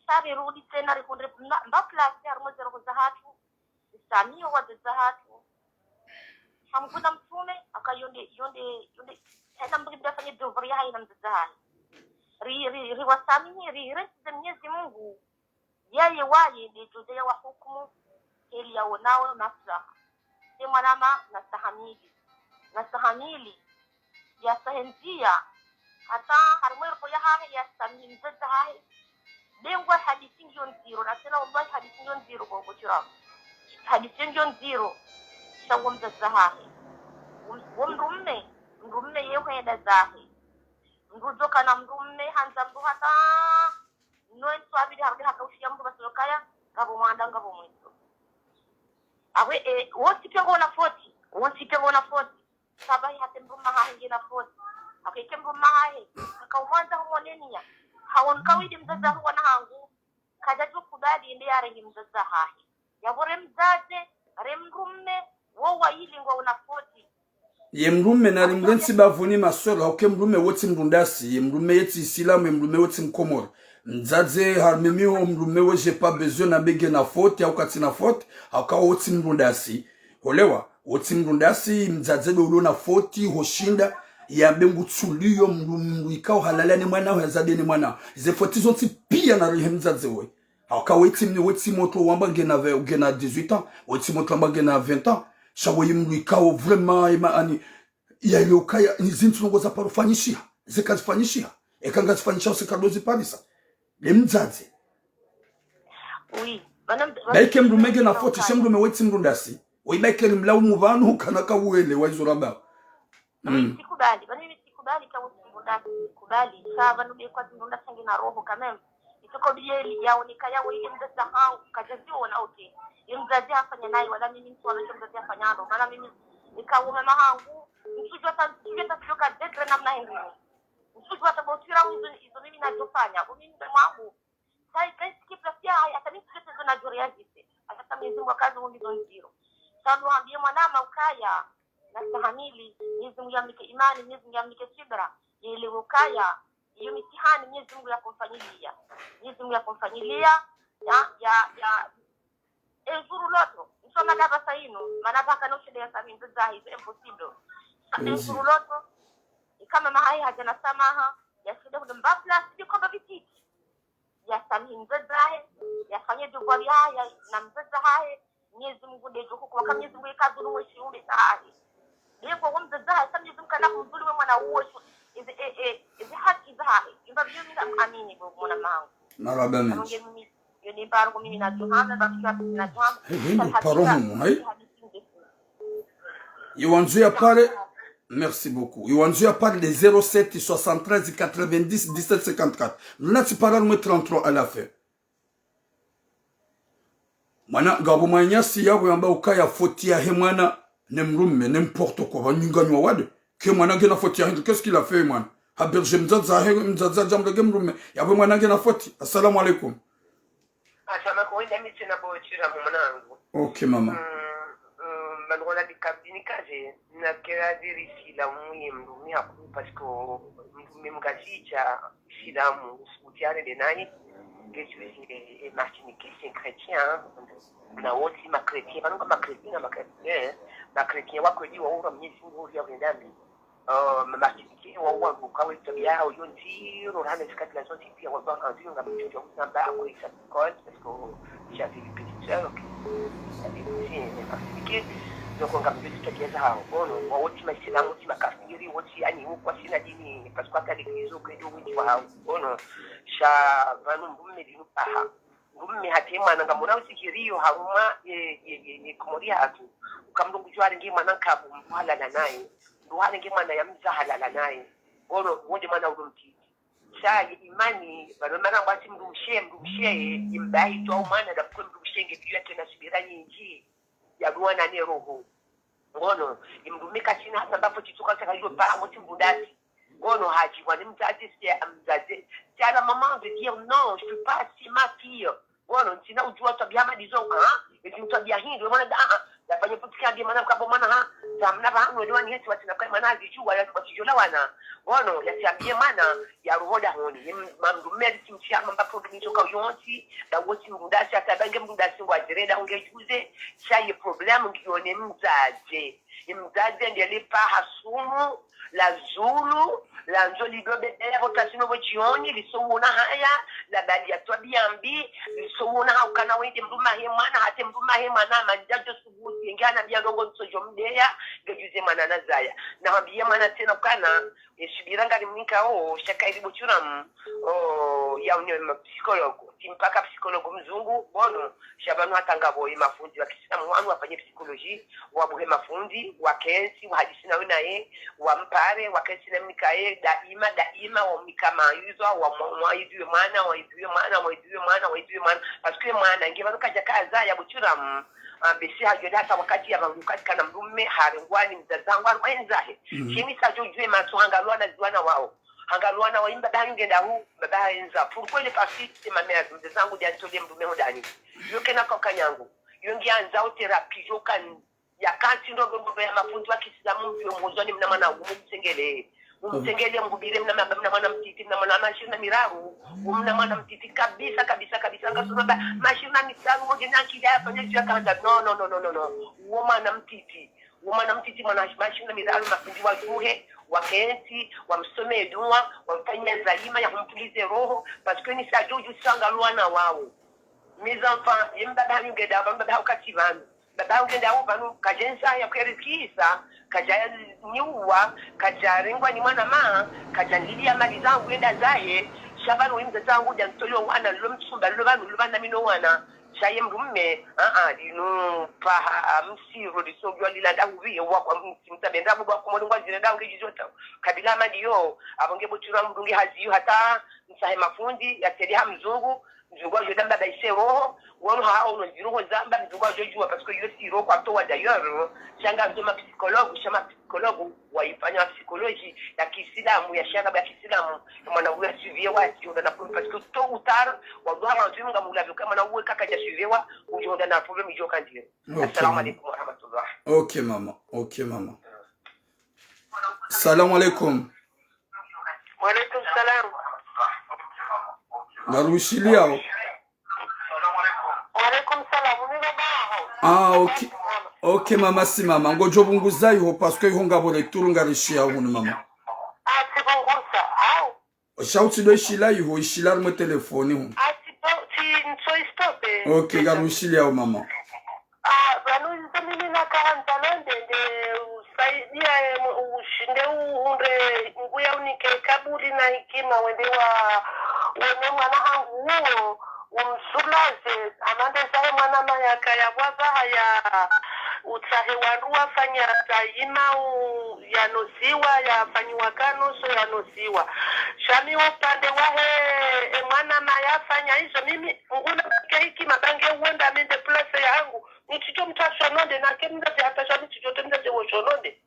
shari rudi tena rikunde mbaklasi harumozi rokoza hatu isamiyo waziza hatu hamkuna mtume akayonde hata mbida fanya dovri ya haina mzazaha riwasamini riresize Mwenyezi Mungu yeye waye ndio wa hukumu ili yaonao maslaha sema nama nastahamili ya sahendia hata harumero ya hahe ya samini mzazaha dengwa hadithi ndio nziro na tena wallahi hadithi ndio nziro kwa kuchira hadithi ndio nziro shawo mzazaha mrumme yeheda zahi mruzoka na mrumme hanza mru hata noe swabidi haka ushia mru basolokaya ngabo mwanda ngabo mwiso awe wosi pengo na 40 sabahi hata mrumma hahe na 40 akeke mrumma hahe akaumwanza humonenia hawon kawidi mzaza huwa na hangu kaja tu kubali ndi yarengi mzaza hahe yabore mzaze remrumme wowa yili ngwa una 40 ye mrume na rimrensi bavuni masoro oke mrume woti mrundasi ye mrume yeti isilamu ye mrume woti mkomoro mzaze harmemi ho mrume we j'ai pas besoin na bege na faute au kati na faute aka woti mrundasi olewa woti mrundasi mzaze be ulo na faute hoshinda ya bengu tsuliyo mrumu ikao halala ni mwana hazade ni mwana ze faute zonti pia na rihe mzaze we aka woti moto wamba gena 18 ans woti moto wamba gena 20 ans shawo yimlu ikao vraiment imani ya ile ukaya nizintu ngoza parufanyishia zikazifanyishia ekangazifanyisha usikadozi parisa lemzaze oui baike mrumege na 40 shemru meweti mrundasi oibaike limlaumu vanu kana kawele wazuraba sikubali bani sikubali kwa mrundasi kubali sawa nube kwa mrundasi ngina roho kamem itoko bieli yaonika yawo ile mzazi hao kajazio na okay mzazi afanya naye wala mimi mtu anachomzazi afanyano maana mimi nikaume mahangu msujua tashoka detre namna hiyo msujua tabotira hizo mimi najofanya mimi ndo mwangu sai skipia hata mimi sikete na joria zite hata mimi wa kazi ndio nziro sababu ambie mwanama ukaya na stahamili Mwenyezi ya mike imani Mwenyezi ya mike kibra ile ukaya hiyo mitihani Mwenyezi Mungu ya kumfanyilia ya ezuru loto nsoma daba saino manaba kana ushinde ya sami nzazahi impossible ezuru loto kama mahai haja na samaha ya shida kudamba plus sio kwamba vitiki ya sami nzazahi ya fanye dubali haya na mzazahi Mwenyezi Mungu ndio huko kama Mwenyezi Mungu ikadhuru mwishiumbe sahi ndio kwa mzazahi sami Mwenyezi Mungu kana kumdhuru mwana uosho izi haki zahi imba biyo mimi amini kwa mwana mangu marabana yoni pargo mimi na Johanna bakika na Johanna paromu hai Iwanzu pale merci beaucoup Iwanzu pale de 07 73 90 17 54 nati parle moi 33 à la fin mwana ngabo mwanyasi yabo yamba ukaya fotia he mwana ne mrume n'importe quoi banyunganywa wade ke mwana ngena fotia qu'est-ce qu'il a fait mwana haberje mzaza jambe mrume yabo mwana ngena foti assalamu alaikum. Asama ko ina miti na bochira mwanangu. Okay mama. Mangola di kabini kaje na kera dirisi la mwi mrumi aku parce que mgazicha silamu utiare de nai que je suis martiniquais c'est chrétien na wote ma chrétien bano ma chrétien wako di wa Mwenyezi Mungu ya ndani martiniquais wa kwa tabia yao yonti rohana zikati la zote pia wao ndio ngamjua namba kwa isa code parce que j'avais une petite sœur qui est martiniquais donc ngamjua tabia zao bono wa wote maislamu wote makafiri wote yani kwa sina dini parce que hata likizo kwetu wingi wao bono sha vanu mbume dinu aha ngumme hati mwana ngamuna usikirio haruma kumoria atu ukamdungu jwari ngi mwana kabu mhalala naye nduhane ngi mwana yamza halala naye ono wonde mwana ulumti sai imani balomana ngwati mdumshe imbai to mwana da kwa mdumshe ngebiya tena subira nyingi ya duana ne roho ngono imdumika china hasa ambapo chituka cha hiyo pa moti mbudati ngono haji wani mtati sia amzaze tala maman de dire non je peux pas si ma fille ngono ntina ujua tabia madizo eti tabia hii ndio maana yafanya putika ndio maana kwa maana zamna bangu ndio ni yetu watina kwa maana zijua ya kuchijola wana ngono yasiambie maana ya ruhoda honi mamdume timchia ambapo nitoka yonti da woti mbudasi atabange mbudasi wa direda ungejuze chaye problem ngione mzaje imzaje ndiye lipa hasumu la zulu la nzoli dobe rotation bochioni lisowona haya la bali ya twabiambi lisowona haukana wende mduma he mwana hate mduma he mwana manjajo subuti ngana bia dongo nsojo mdeya gejuze mwana nazaya na bia mwana tena kana shibiranga limnika shaka ili bochuram ya unyo psikologo timpaka psikologo mzungu bono shabanu atangabo mafundi wa kisilamu wanu afanye psikoloji wabuhe mafundi wa kensi wa hadisi na wenaye wa mpare wa kensi na mikae daima wa mikama yuzo wa idwe mwana parce que mwana ngeba kaja kaza ya bochuram besi hajoda hata wakati ya wakati kana mdume harengwani mzazangu wenzahe chini sajojwe matuhangalwa na ziwana wao hangalwana wa imba bange da hu baba enza pourquoi les parties c'est ma mère mzazangu dia ntole mdume hodani yoke na kokanyangu yongi anza therapy yokan ya kanti ndo ya mafunzo wa Kiislamu vyo mozoni mna mwana umsengele mgubire mna mwana mtiti mna mwana mashina miraru mna mwana mtiti kabisa ngasoma mashina miraru moja na kile hapa nje kanda no mwana mtiti mwana mashina miraru mafundi wa juhe wakensi wamsome dua wafanya zaima ya kumtulize roho parce que ni sajoju sanga luana wao mes enfants yimba ngeda bamba ukatibana baba ngenda ubanu kajenza ya kwerikisa kajaya niuwa kajarengwa ni mwana kajangilia mali zangu enda zaye shabanu imza zangu ya ntolio wana lomtsumba lobana mino wana chaye mrumme dino pa msiro disogwa lilanda uvi wa kwa mtabenda bwa kwa mulungwa zirenda ngejizota kabila madiyo abonge botura mdungi haziyo hata msahe mafundi ya teria mzungu nzungwa joda baba isero wonu hao no ziroho zamba nzungwa jojua parce que yo siro kwa to d'ailleurs changa nzoma psychologue waifanya psychologie ya Kiislamu ya shanga ya Kiislamu mwana huyo suivie wati ndio na parce que tôt ou tard wa doa nzunga mulavi kama na uwe kaka ja suiviewa ujonda na problem ijoka ndio. Assalamu alaykum wa rahmatullah. Okay mama. Assalamu alaykum. Wa alaykum salam. Narushiliao. Okay mama si mama ngojo bunguza yo parce que honga bole turunga rishia hunu mama bunguza au shauti do shila yo shila mo telefoni hu stope okay garushiliao mama banu mimi na karanta londe usaidia ushinde unre nguya unike kaburi na hikima wende mwana hangu huo umsulaze amande sahe mwana mayaka ya bwaza haya utahe warua fanya daima yanosiwa yafanyiwa kanoso yanosiwa shami upande wahe mwana mayafanya hizo mimi nguna hiki mabange uenda minde place yangu nichicho mtasononde na kemda hata shami chichote mda woshononde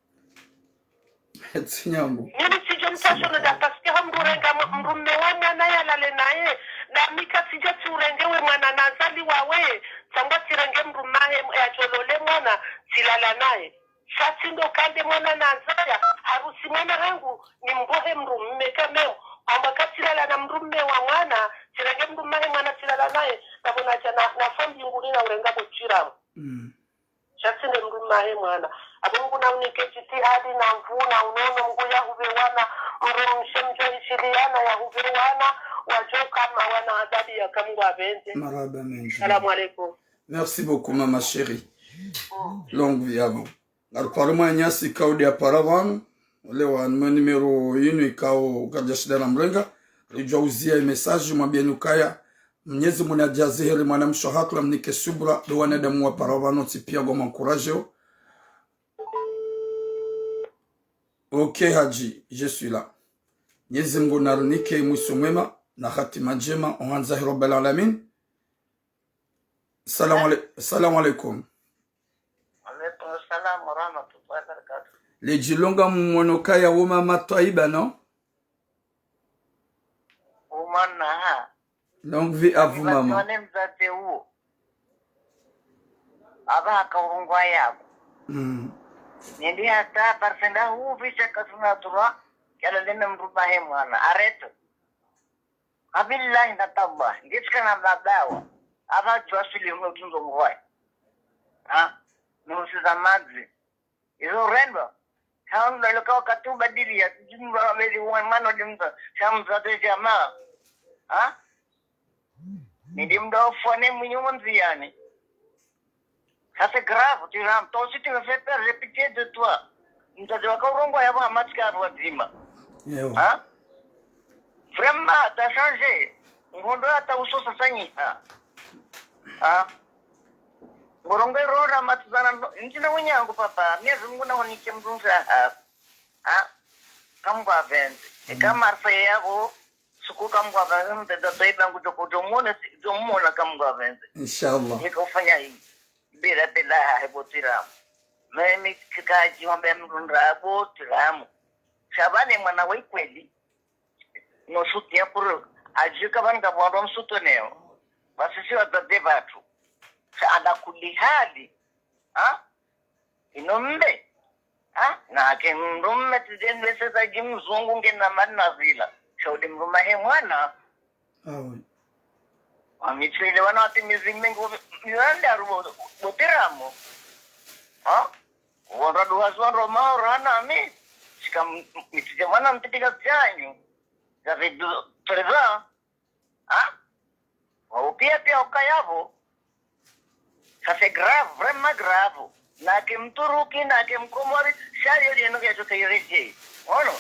Tsinyambu. Mimi sijo mtasononde parce que hamburenga mrume wa mwana yalale naye na mika sija turengewe mwana nazali wawe sangwa tirenge mrumahe ya cholole mwana silala naye shati ndo kande mwana nazaya harusi mwana hangu ni mbohe mrume kameo amba katilala na mrume wa mwana tirenge mrumahe mwana silala naye na mwana jana na fondi nguni na urenga bochiramu shati ndo mrumahe mwana abungu na unike jitihadi na mvuna unono mguya hubewana mrumshemjo ishiliana ya hubewana wajoka mawana adabi ya kamu wa benze. Maraba menji. Salamu alaikum. Merci beaucoup mama chérie. Longue vie à vous. Alparuma nyasi kaudi ya paravan. Lewa numero yinu ikao kajashida na mrenga. Rijwa uzia message mwambia nukaya. Mwenyezi Mungu ajaze heri mwanamsho hakla mnike subra do wanadamu wa paravano tipia goma encourage. Ok Haji, je suis là. Mwenyezi Mungu narunike mwiso mwema na hatima njema ohanza Rabbal alamin. Salamu alaikum. Alaikum salam wa rahmatullahi wa barakatuh. Le jilonga mwonoka ya woma mataiba no? Umana ha. Longue vie à vous maman. Mwane mzate huo. Aba akaurungwa yako. Nindi hata parsenda huu visha kasuna tura. Kala lena mrubahe mwana. Areto. Abillahi natabba. Nditska na mnadawa. Aba chwasili mnutunzo mwai. Ha? Nusiza madzi. Izo rendo. Haun laloka katuba dili ya. Jumba wameli mano dimza. Shamzate jamaa. Ha? Nidi mdofone mwenye yani. Ça c'est grave, tu vois. Toi aussi tu me fais peur, j'ai pitié de toi. Mtaje wakaurongwa yabo amatika wazima. Hein? Vraiment, t'as changé. Ngondo hata uso sasa nyi. Ah. Ngorongo rora matuzana nchina wenyangu papa. Miezi Mungu naonike mzunza. Ah. Kamba vende. Kama arfa yako suku kamba vende da taiba ngujokudomona kamba vende. Inshallah. Nikofanya hii. Bila hebotira. Mimi kikaji mambe mrunda botiramu. Shabane mwana wa kweli. No sutia puru. Ajuka banga bwando msuto neo. Basi sio dade batu. Sa adakuli hali. Ha? Inombe. Ha? Na ke mrumme tijende sasa jimzungu ngena manna vila. Shaudi mruma he mwana. Oui. Amichile wana ati mizingo miranda rubo botiramu. Ha? Wanda duhazwa Roma rana mi. Sika mitije wana mtipiga chanyu. David Treza. Ha? Pia ukayavo. Ça c'est grave, vraiment grave. Na kimturuki na kimkomori shayo lino ya tukayirije. Ono.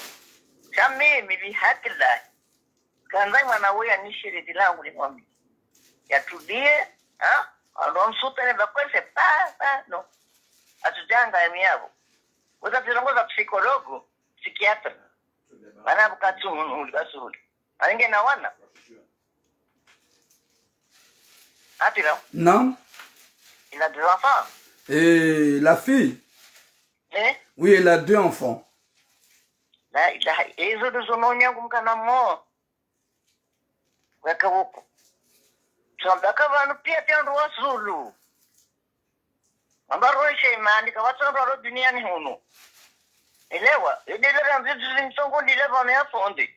Chami mibi hakila. Kanzai mwana wewe nishiri dilangu limwambi. Ya tudie, ha? Ando msutane bakwese pa no. Atujanga ya miyavu. Uza tilongoza psikologo, psikiatra. Wana bukatu basuli. Alinge na wana. Atira. Non? Il a 2 enfants. Et la fille? Oui, elle a 2 enfants. La ilaha ezo de zononya kumkana mo. Weka wuku. Sondaka vanu pia tiandu wa Zulu. Ambaro imani kawatsandu ro duniani huno. Elewa, idile nzitu zinsongo dileva me afondi.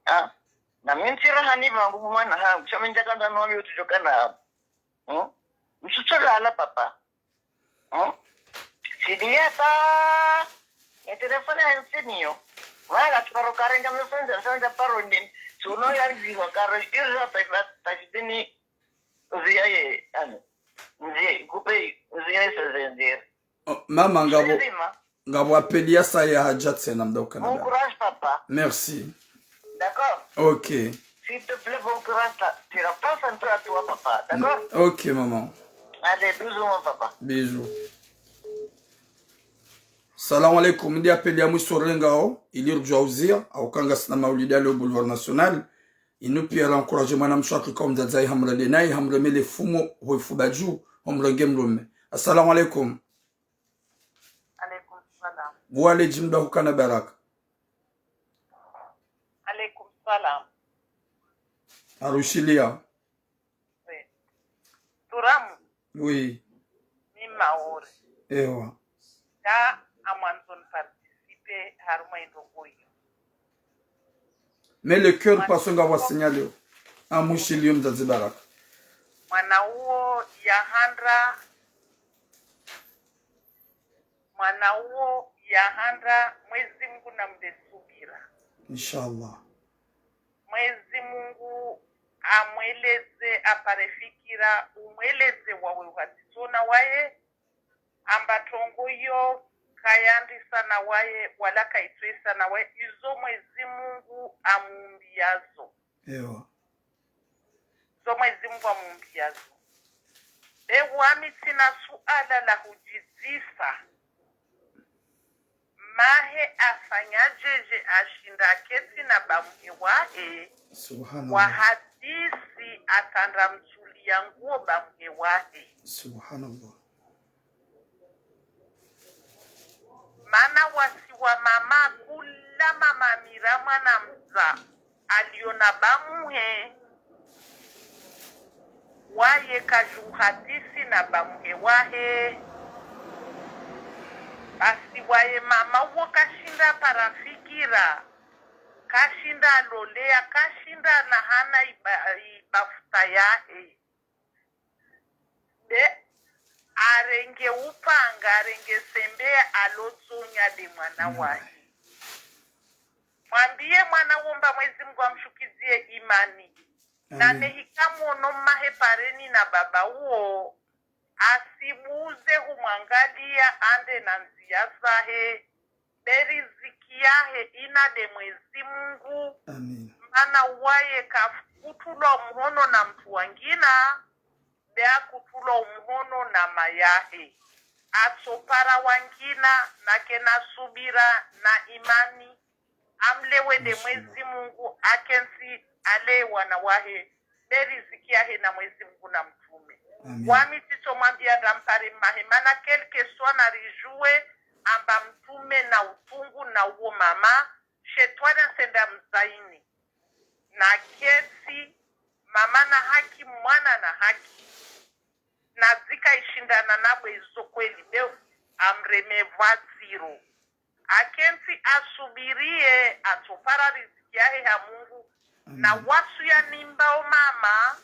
Ah, na mintira hani vangu mwana ha, chaminja kanda nomi utujokana. Msutola papa. Sidiata. Ya telefone hansenio. Wala tukaro karenga msenza sanja parondin. Suno yangi wakaro irza tajidini uziaye ano. Nzie kupe uziaye sezender. Mama ngabo apelia sa ya hajat sena mdoka na. Bon courage papa. Merci. D'accord. OK. S'il te plaît, bon courage. Tu repenses un peu à toi papa. D'accord. OK maman. Allez, bisous mon papa. Bisous. Salam alaikum. Ndi apelia mwiso rengao ilir jwauzia au kanga sina maulida le boulevard national. Inu pia la encourager mwana mshwaki kwa mzadzai hamra denai hamra mele fumo hoifu baju hamra gemlume. Assalamu alaikum. Alaikum salam. Wale jimda hukana baraka. Alaikum salam. Arushilia. Oui. Turamu. Oui. Mimaore. Ewa. Ta amwanzon participer haruma indogoyo. Mais le cœur pasonga wa signalio. Amushilium mzazi baraka. Mwana uo ya handra mwezi Mungu na mdesubira. Inshallah. Mwezi Mungu amweleze aparefikira umweleze wawe uhatitona waye ambatongo yo kayandisa na waye wala kaitwesa na waye izo mwezi Mungu amumbiazo. Ewa. zo Mwenyezi Mungu amumbiazo. Wami sina suala la hujizisa. Mahe afanyajeje ashinda kesi na bamuhe wahe. Subhanallah. Wa hadisi atandra mchulia nguo bamuhe wahe. Subhanallah. Mana wasiwa mama kula mama mirama na mza aliona bamuhe waye kajuhadisi na bamuhe wahe. Basi waye mama uo kashinda parafikira, kashinda alolea, kashinda na hana ibafuta yahe. De arenge upanga, arenge sembea alozonya de mwana wae. Mwambie mwana womba Mwenyezi Mungu amshukizie imani. Na nehikamu onomahe pareni na baba uo, asibuze humwangalia ande na nzia zahe, beriziki yahe ina de Mwenyezi Mungu. Amin. Mana waye kafutulo mhono na mtu wangina, bea kutulo mhono na mayahe. Asopara wangina na kena subira na imani, amlewe de Mwenyezi Mungu akensi ale wanawahe, beriziki yahe na Mwenyezi Mungu na mtume. Wami tiso mwambia rampari mahimana kelke swana rijue amba mtume na utungu na uo mama shetwana senda mzaini na kesi mama na haki mwana na haki na zika ishindana nabwe izo kweli beo amremevwa ziro akensi asubirie atopara riziki yahe ya Mungu. Na wasu ya nimba o mama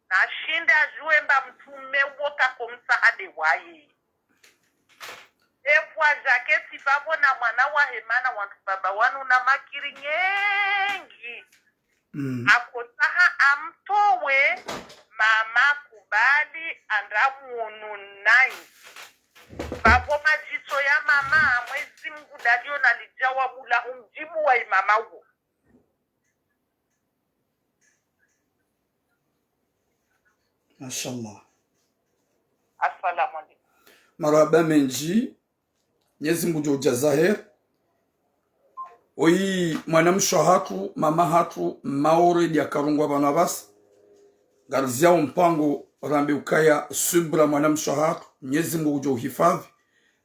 na shinda ajue mba mtume woka kumsahade waye. Efwa jaketi babo na mwana wa hemana wantu baba wanu na makiri nyengi. Akotaha amtowe mama kubali andamu onunai. Babo majiso ya mama Mwenyezi Mungu dalio na lijawa bula umjibu wa imama uo. Mashallah. Assalamu alaikum. Maraba menji. Mwenyezi Mungu joja zahir. Oyi mwanamsho hatu, mama hatu, maore dia karungwa banabas. Garzia mpango rambi ukaya subra mwanamsho hatu. Mwenyezi Mungu jo hifadhi.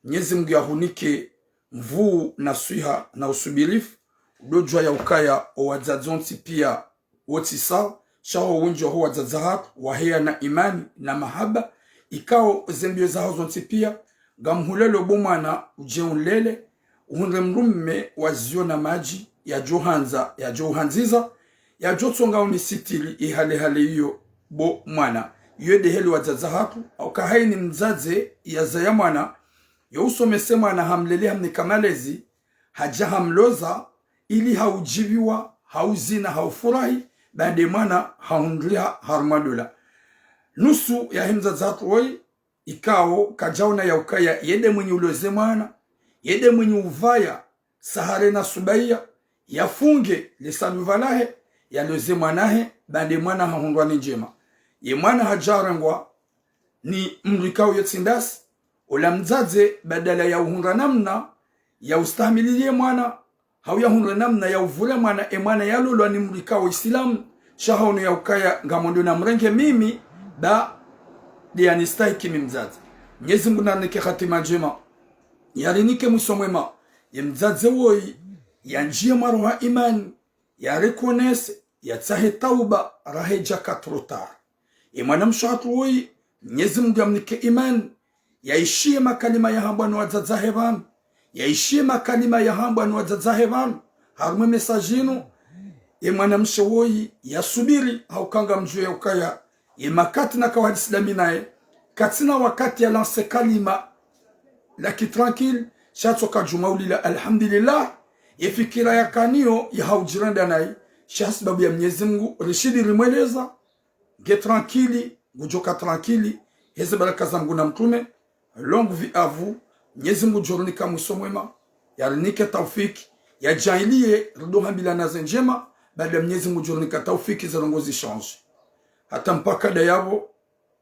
Mwenyezi Mungu yahunike mvuu na swiha na usubirifu. Udojwa ya ukaya owadzadzonti pia woti sawa. Shaho unjo huwa zazahatu, wahea na imani na mahaba. Ikao zembio za hozonti pia. Gamhulelo bomana ujeunlele. Uhunre mrumme wazio na maji. Ya johanza, ya johanziza. Ya jotonga unisitili ihale hale iyo bomana. Yode heli wa zazahatu. Au kahaini mzaze ya zayamana. Ya usomesema na hamlele hamni kamalezi. Haja hamloza. Ili haujiviwa, hauzina, haufurahi. Bande mwana haundria harmadola. Nusu ya himza zatu woi. Ikao kajauna ya ukaya. Yede mwenye uloze mwana. Yede mwenye uvaya. Sahare na subaya. Yafunge lisanu valahe. Ya loze mwanahe. Bande mwana haundwa ni njema. Ye mwana hajarangwa. Ni mrikao yetsindasi. Ola mzaze badala ya uhundra namna. Ya ustamiliye mwana. Hau ya hundre namna ya uvule mwana mwana ya lulwa ni mrikao Islamu. Shahono ya ukaya ngamondo na mrenge mimi da dianistai kimi mzazi. Mwenyezi Mungu nanike khatima njema. Yarinike musomwema. Ya mzazi woi ya njia maroha imani. Ya rekonese ya tsahe tauba raheja katrotar. Ya mwanamshatu woi Mwenyezi Mungu amnike imani. Ya ishie makalima ya hambwa na wazazahe vanu. Yaishie makalima ya hambwa na wazazahe vanu. Harume mesajinu. Ye mwanamshe woi ya subiri. Haukanga mjue ya ukaya. Ye makati na kawadisilamina nae. Katina wakati ya lanse kalima. Laki tranquil. Shatoka jumaulila alhamdulillah. Ye fikira ya kanio. Ya haujiranda nae. Shasibabu ya Mwenyezi Mungu. Rishidi rimweleza. Ge tranquili. Gujoka tranquili. Heze baraka zangu na mtume. Longue vie à vous. Mwenyezi Mungu jornika musomwema. Yarinike taufiki. Ya jailie rido hambila na zenjema. Baada Mwenyezi Mungu jornika taufiki za longozi change. hata mpaka da yabo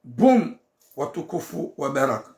boom watukufu wa baraka.